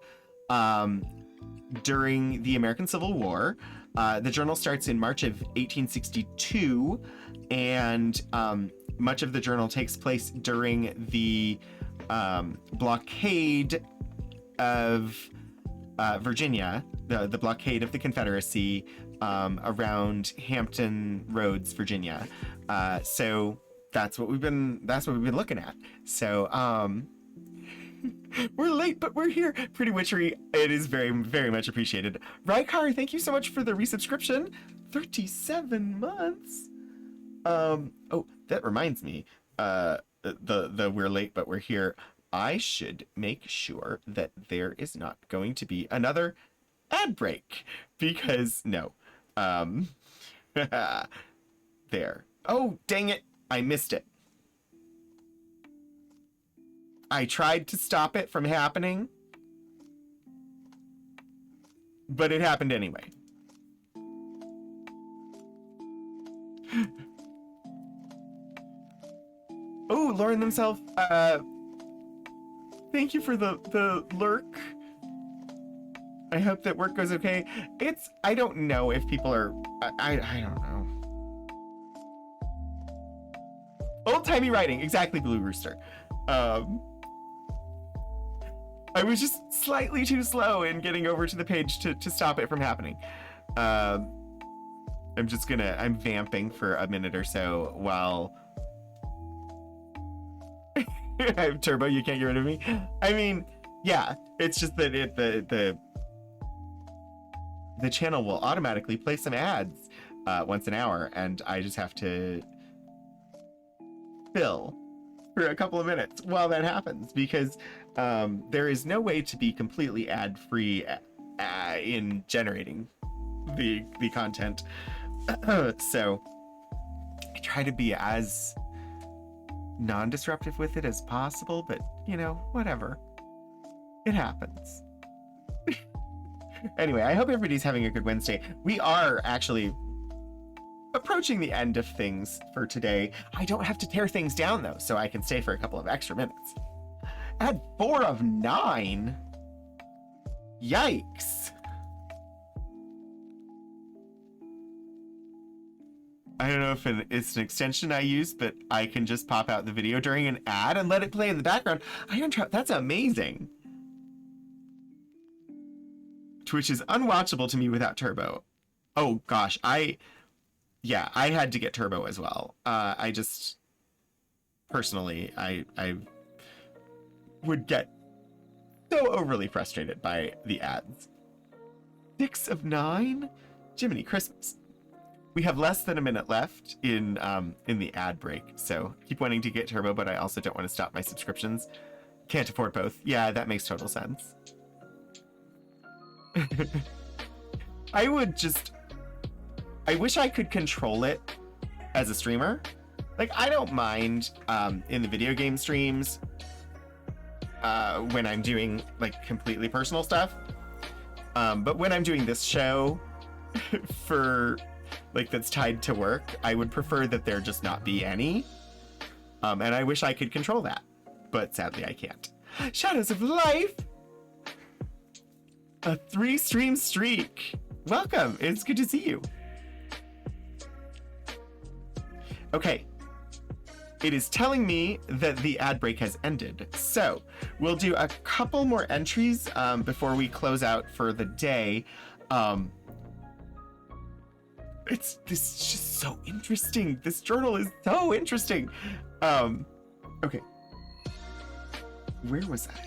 during the American Civil War. The journal starts in March of 1862, and much of the journal takes place during the blockade of Virginia, the blockade of the Confederacy around Hampton Roads, Virginia. So that's what we've been looking at. So we're late, but we're here. Pretty Witchery, it is very, very much appreciated. Rykar, thank you so much for the resubscription. 37 months. Oh, that reminds me. The we're late, but we're here. I should make sure that there is not going to be another ad break, because no. There. Oh, dang it. I missed it. I tried to stop it from happening, but it happened anyway. Oh, Lauren themselves, thank you for the lurk. I hope that work goes okay. I don't know if people are, I don't know. Old-timey writing, exactly, Blue Rooster. I was just slightly too slow in getting over to the page to stop it from happening. I'm vamping for a minute or so while I have turbo, you can't get rid of me. I mean, yeah, it's just that the channel will automatically play some ads once an hour, and I just have to fill for a couple of minutes while that happens, because there is no way to be completely ad-free in generating the content. So I try to be as non-disruptive with it as possible, but you know, whatever, it happens. Anyway, I hope everybody's having a good Wednesday. We are actually approaching the end of things for today. I don't have to tear things down though, so I can stay for a couple of extra minutes. At 4 of 9. Yikes. I don't know if it's an extension I use, but I can just pop out the video during an ad and let it play in the background. Iron Trout, that's amazing. Twitch is unwatchable to me without turbo. Oh gosh, I had to get turbo as well. I just personally, I would get so overly frustrated by the ads. 6 of 9? Jiminy Christmas. We have less than a minute left in the ad break, so keep wanting to get turbo, but I also don't want to stop my subscriptions. Can't afford both. Yeah, that makes total sense. I wish I could control it as a streamer. Like, I don't mind in the video game streams when I'm doing like completely personal stuff, but when I'm doing this show for like that's tied to work, I would prefer that there just not be any, and I wish I could control that, but sadly I can't. Shadows of Life, a 3-stream streak. Welcome, it's good to see you. Okay, it is telling me that the ad break has ended, so we'll do a couple more entries before we close out for the day. This is just so interesting. This journal is so interesting. Okay, where was I?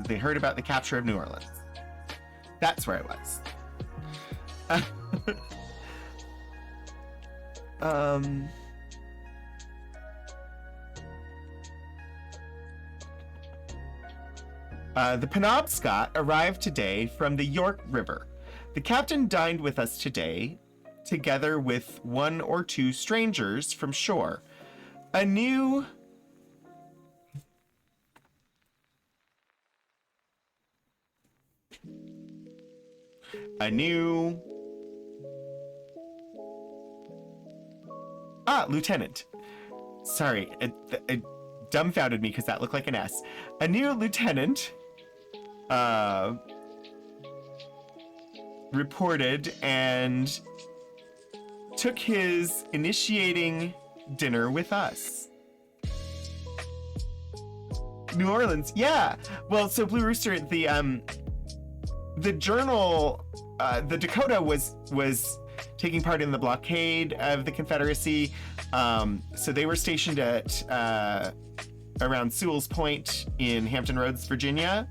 They heard about the capture of New Orleans. That's where I was. The Penobscot arrived today from the York River. The captain dined with us today, together with 1 or 2 strangers from shore. A new Lieutenant. Sorry, it dumbfounded me because that looked like an S. A new lieutenant reported and took his initiating dinner with us. New Orleans, yeah. Well, so Blue Rooster, the journal, the Dacotah was taking part in the blockade of the Confederacy. So they were stationed at around Sewell's Point in Hampton Roads, Virginia.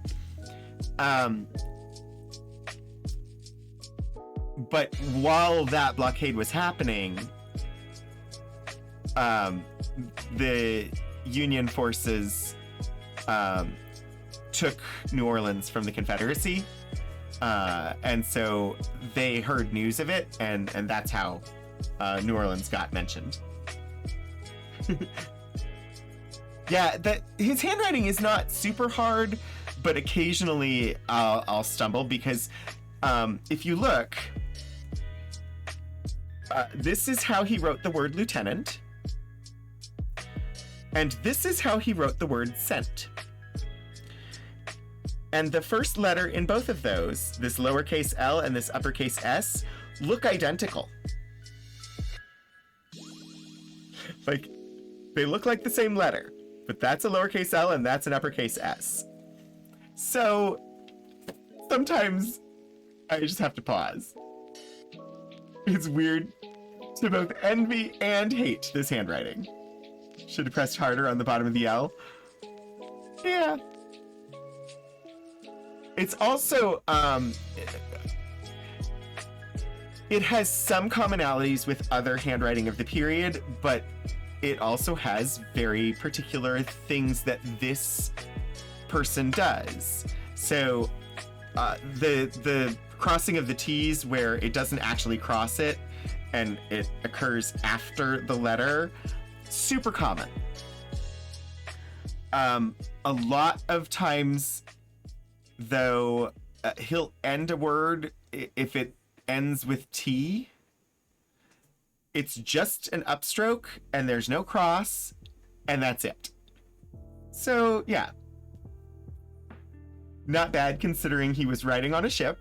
But while that blockade was happening, the Union forces took New Orleans from the Confederacy. And so they heard news of it, and that's how New Orleans got mentioned. Yeah, his handwriting is not super hard, but occasionally I'll stumble because if you look, this is how he wrote the word lieutenant, and this is how he wrote the word sent. And the first letter in both of those, this lowercase l and this uppercase s, look identical. Like, they look like the same letter, but that's a lowercase l and that's an uppercase s. So, sometimes I just have to pause. It's weird to both envy and hate this handwriting. Should have pressed harder on the bottom of the L. Yeah. It's also, it has some commonalities with other handwriting of the period, but it also has very particular things that this person does. So, the crossing of the T's where it doesn't actually cross it and it occurs after the letter, super common. A lot of times, though, he'll end a word if it ends with T. It's just an upstroke and there's no cross, and that's it. So, yeah. Not bad considering he was writing on a ship.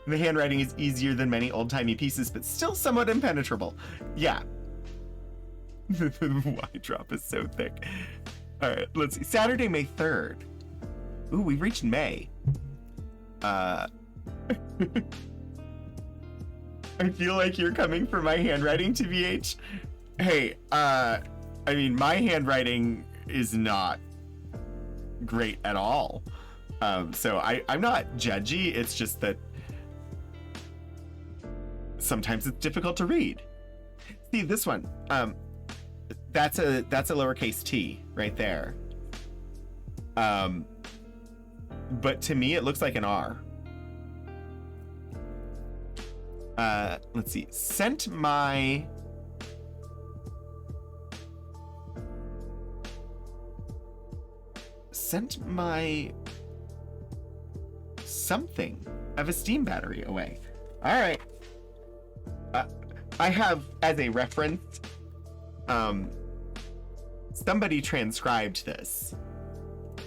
The handwriting is easier than many old-timey pieces, but still somewhat impenetrable. Yeah. The Y drop is so thick. All right, let's see. Saturday, May 3rd. Ooh, we've reached May. I feel like you're coming for my handwriting, TBH. Hey, I mean, my handwriting is not great at all. So I'm not judgy. It's just that sometimes it's difficult to read. See this one. That's a lowercase t right there. But to me, it looks like an R. Let's see. Sent my something of a steam battery away. All right. I have as a reference, somebody transcribed this.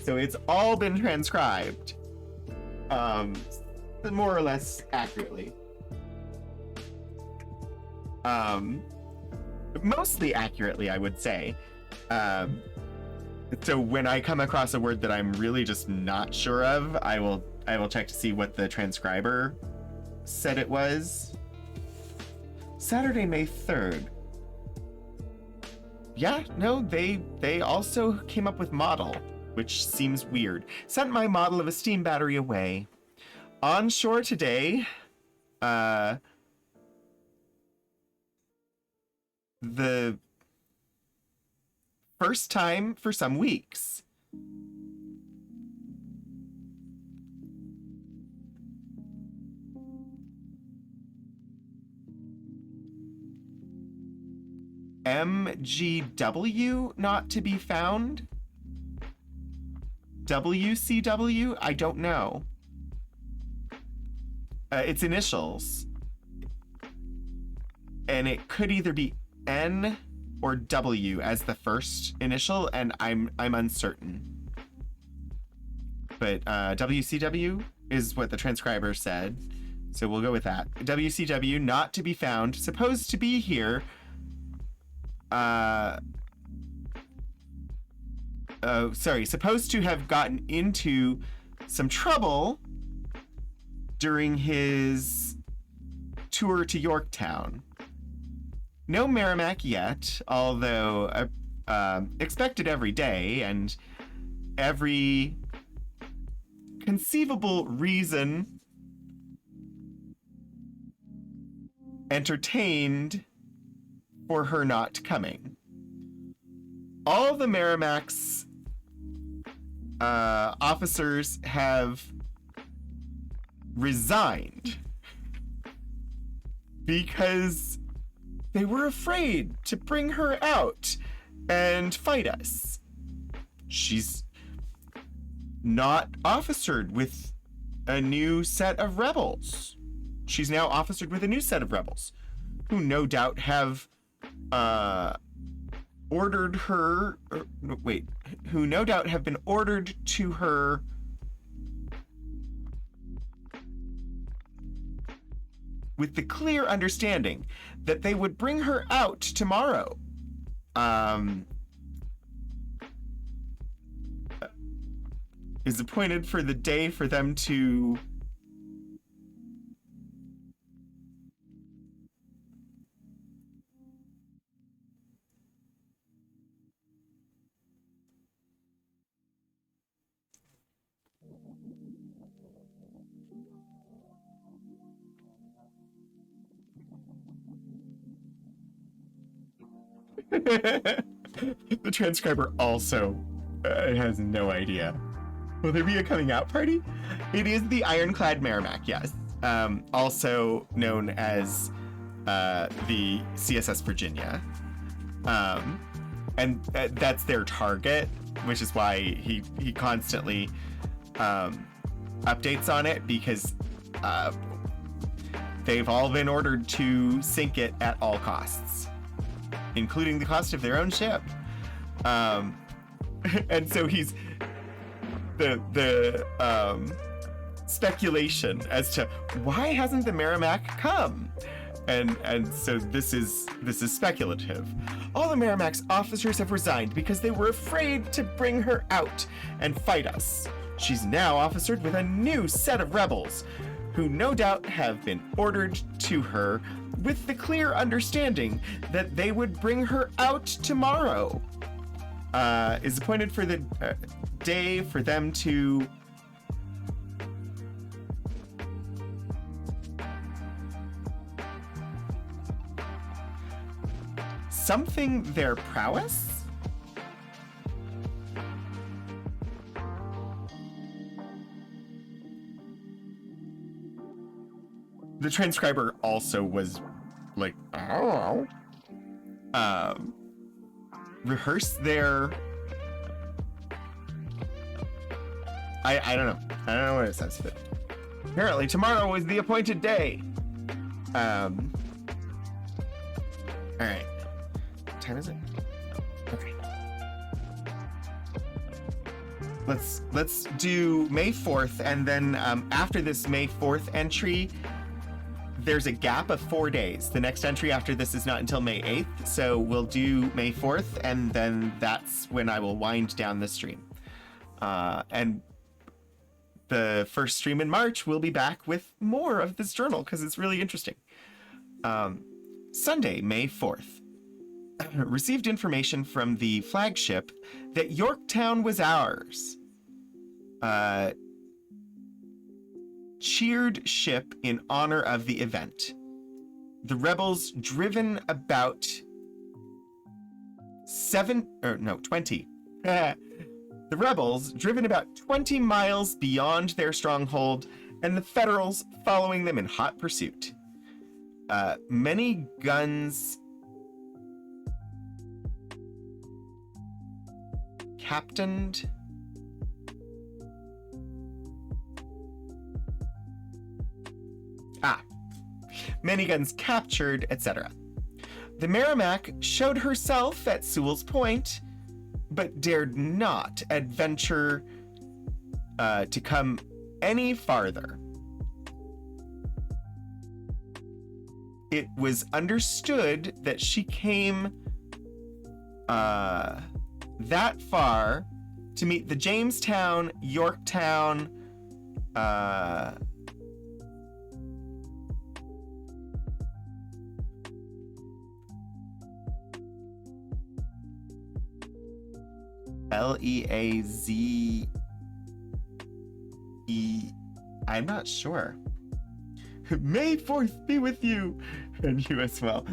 So it's all been transcribed, more or less accurately. Mostly accurately, I would say. So when I come across a word that I'm really just not sure of, I will check to see what the transcriber said it was. Saturday, May 3rd. Yeah, no, they also came up with model, which seems weird. Sent my model of a steam battery away. On shore today, the first time for some weeks. MGW not to be found? WCW? I don't know. It's initials. And it could either be N or W as the first initial, and I'm uncertain. But WCW is what the transcriber said, so we'll go with that. WCW, not to be found, supposed to be here. Supposed to have gotten into some trouble during his tour to Yorktown. No Merrimack yet, although expected every day, and every conceivable reason entertained for her not coming. All the Merrimack's officers have resigned because they were afraid to bring her out and fight us. She's not officered with a new set of rebels. She's now officered with a new set of rebels who no doubt have ordered her, who no doubt have been ordered to her with the clear understanding that they would bring her out tomorrow. Is appointed for the day for them to the transcriber also has no idea. Will there be a coming out party? It is the Ironclad Merrimack, yes. Also known as the CSS Virginia. And that's their target, which is why he constantly updates on it, because they've all been ordered to sink it at all costs, including the cost of their own ship. And so he's the speculation as to why hasn't the Merrimack come, and so this is speculative. All the Merrimack's officers have resigned because they were afraid to bring her out and fight us. She's now officered with a new set of rebels who no doubt have been ordered to her with the clear understanding that they would bring her out tomorrow. Is appointed for the day for them to something their prowess? The transcriber also was like, oh, rehearse their, I don't know. I don't know what it says, but apparently tomorrow is the appointed day. All right. What time is it? Okay. Let's do May 4th, and then after this May 4th entry, there's a gap of 4 days. The next entry after this is not until May 8th, so we'll do May 4th, and then that's when I will wind down the stream. And the first stream in March, we'll be back with more of this journal, because it's really interesting. Sunday, May 4th. Received information from the flagship that Yorktown was ours. Cheered ship in honor of the event. The rebels driven about 20. The rebels driven about 20 miles beyond their stronghold, and the Federals following them in hot pursuit. Many guns captained. Many guns captured, etc. The Merrimac showed herself at Sewell's Point, but dared not adventure to come any farther. It was understood that she came that far to meet the Jamestown, Yorktown, Leaze. I'm not sure. May 4th be with you, and you as well.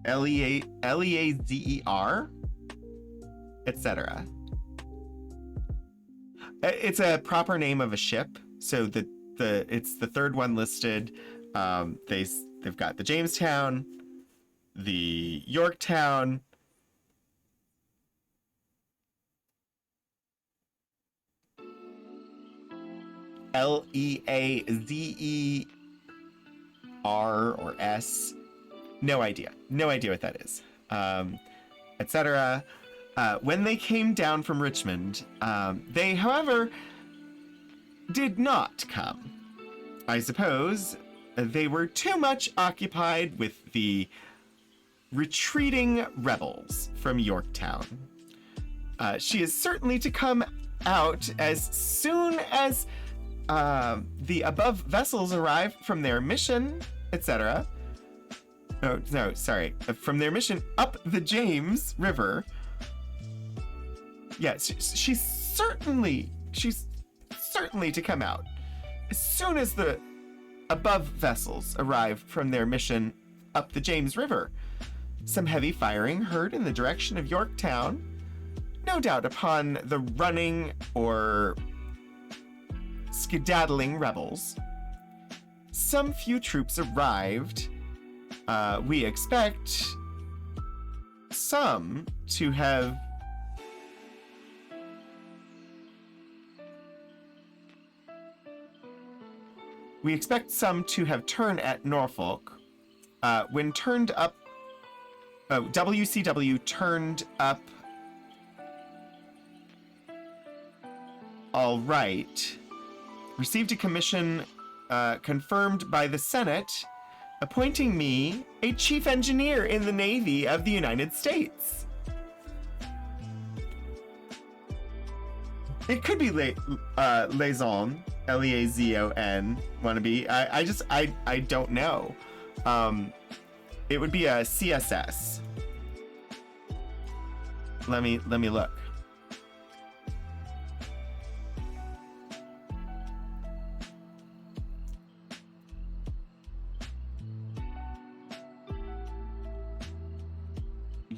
Leazer, etc. It's a proper name of a ship, so it's the third one listed. They've got the Jamestown, the Yorktown, Leazer or S. No idea what that is. Etc. When they came down from Richmond, they, however, did not come. I suppose they were too much occupied with the retreating rebels from Yorktown. She is certainly to come out as soon as the above vessels arrive from their mission, etc. No, sorry. From their mission up the James River. Yeah, she's certainly to come out as soon as the above vessels arrive from their mission up the James River. Some heavy firing heard in the direction of Yorktown, no doubt upon the running or skedaddling rebels. Some few troops arrived. We expect some to have turned at Norfolk. When turned up, WCW turned up all right. Received a commission confirmed by the Senate, appointing me a chief engineer in the Navy of the United States. It could be liaison, Leazon, wannabe. I don't know. It would be a CSS. Let me look.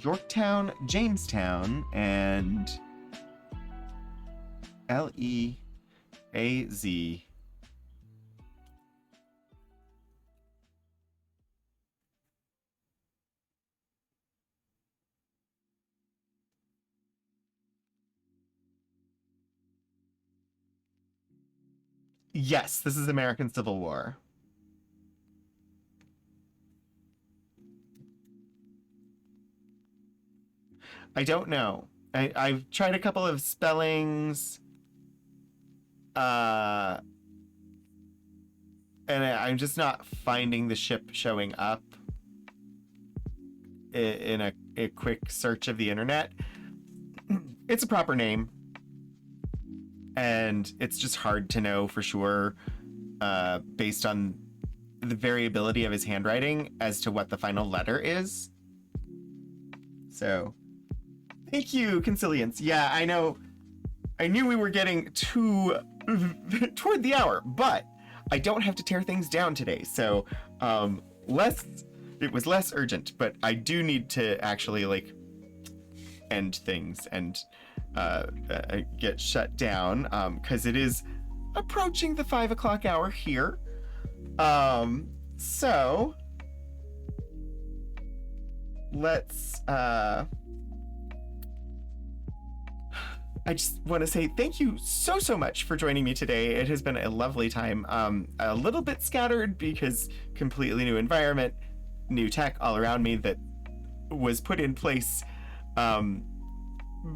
Yorktown, Jamestown, and Leaz. Yes, this is American Civil War. I don't know. I've tried a couple of spellings. And I'm just not finding the ship showing up in a quick search of the internet. It's a proper name. And it's just hard to know for sure, based on the variability of his handwriting as to what the final letter is. So, thank you, Conciliance. Yeah, I know. I knew we were getting toward the hour, but I don't have to tear things down today. So, it was less urgent, but I do need to actually end things and get shut down, because it is approaching the 5 o'clock hour here. So let's I just want to say thank you so much for joining me today. It has been a lovely time. A little bit scattered because completely new environment, new tech all around me that was put in place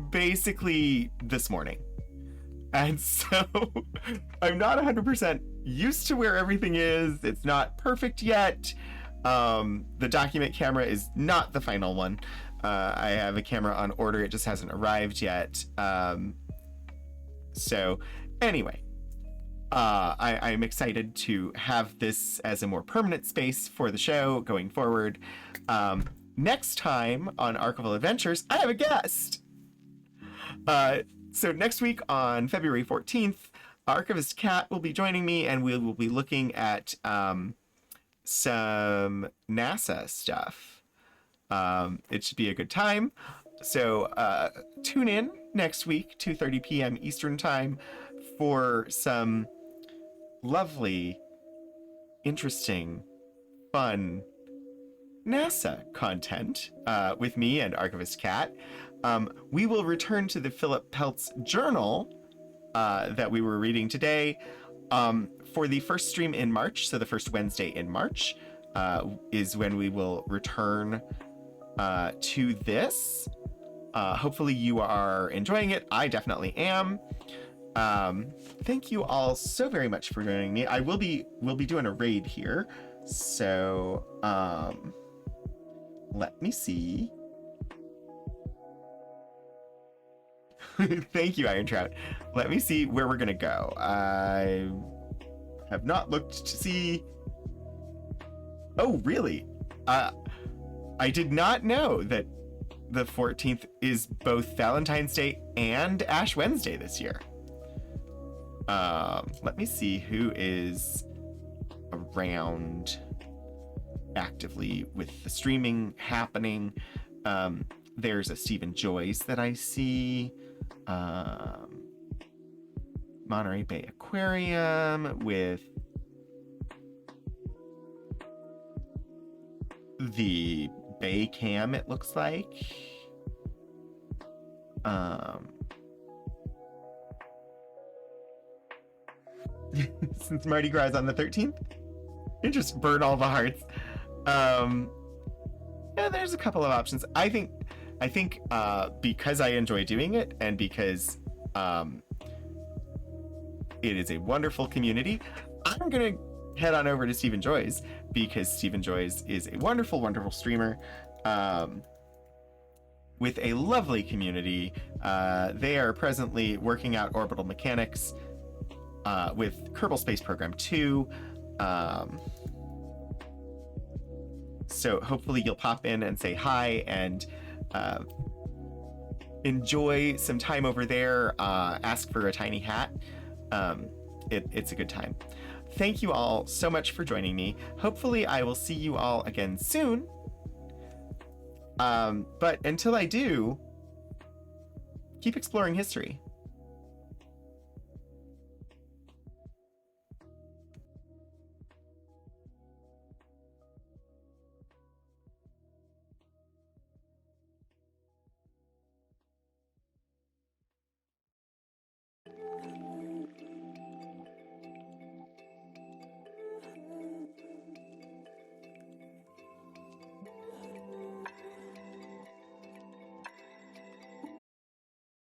basically this morning. And so I'm not 100% used to where everything is. It's not perfect yet. The document camera is not the final one. I have a camera on order. It just hasn't arrived yet. So anyway, I'm excited to have this as a more permanent space for the show going forward. Next time on Archival Adventures, I have a guest. So next week on February 14th, Archivist Kat will be joining me, and we will be looking at some NASA stuff. It should be a good time. So tune in next week, 2:30 p.m. Eastern Time, for some lovely, interesting, fun NASA content with me and Archivist Kat. We will return to the Phillip Peltz Journal that we were reading today for the first stream in March. So the first Wednesday in March is when we will return to this. Hopefully you are enjoying it. I definitely am. Thank you all so very much for joining me. We'll be doing a raid here. So let me see. Thank you, Iron Trout. Let me see where we're gonna go. I have not looked to see. Oh, really? I did not know that the 14th is both Valentine's Day and Ash Wednesday this year. Let me see who is around actively with the streaming happening. There's a Stephen Joyce that I see. Monterey Bay Aquarium with the Bay Cam, it looks like. Since Mardi Gras is on the 13th, you just burn all the hearts. Yeah, there's a couple of options. I think because I enjoy doing it, and because it is a wonderful community, I'm gonna head on over to Stephen Joyce, because Stephen Joyce is a wonderful, wonderful streamer with a lovely community. They are presently working out orbital mechanics with Kerbal Space Program 2. So hopefully you'll pop in and say hi and enjoy some time over there. Ask for a tiny hat. It's a good time. Thank you all so much for joining me. Hopefully I will see you all again soon. But until I do, keep exploring history.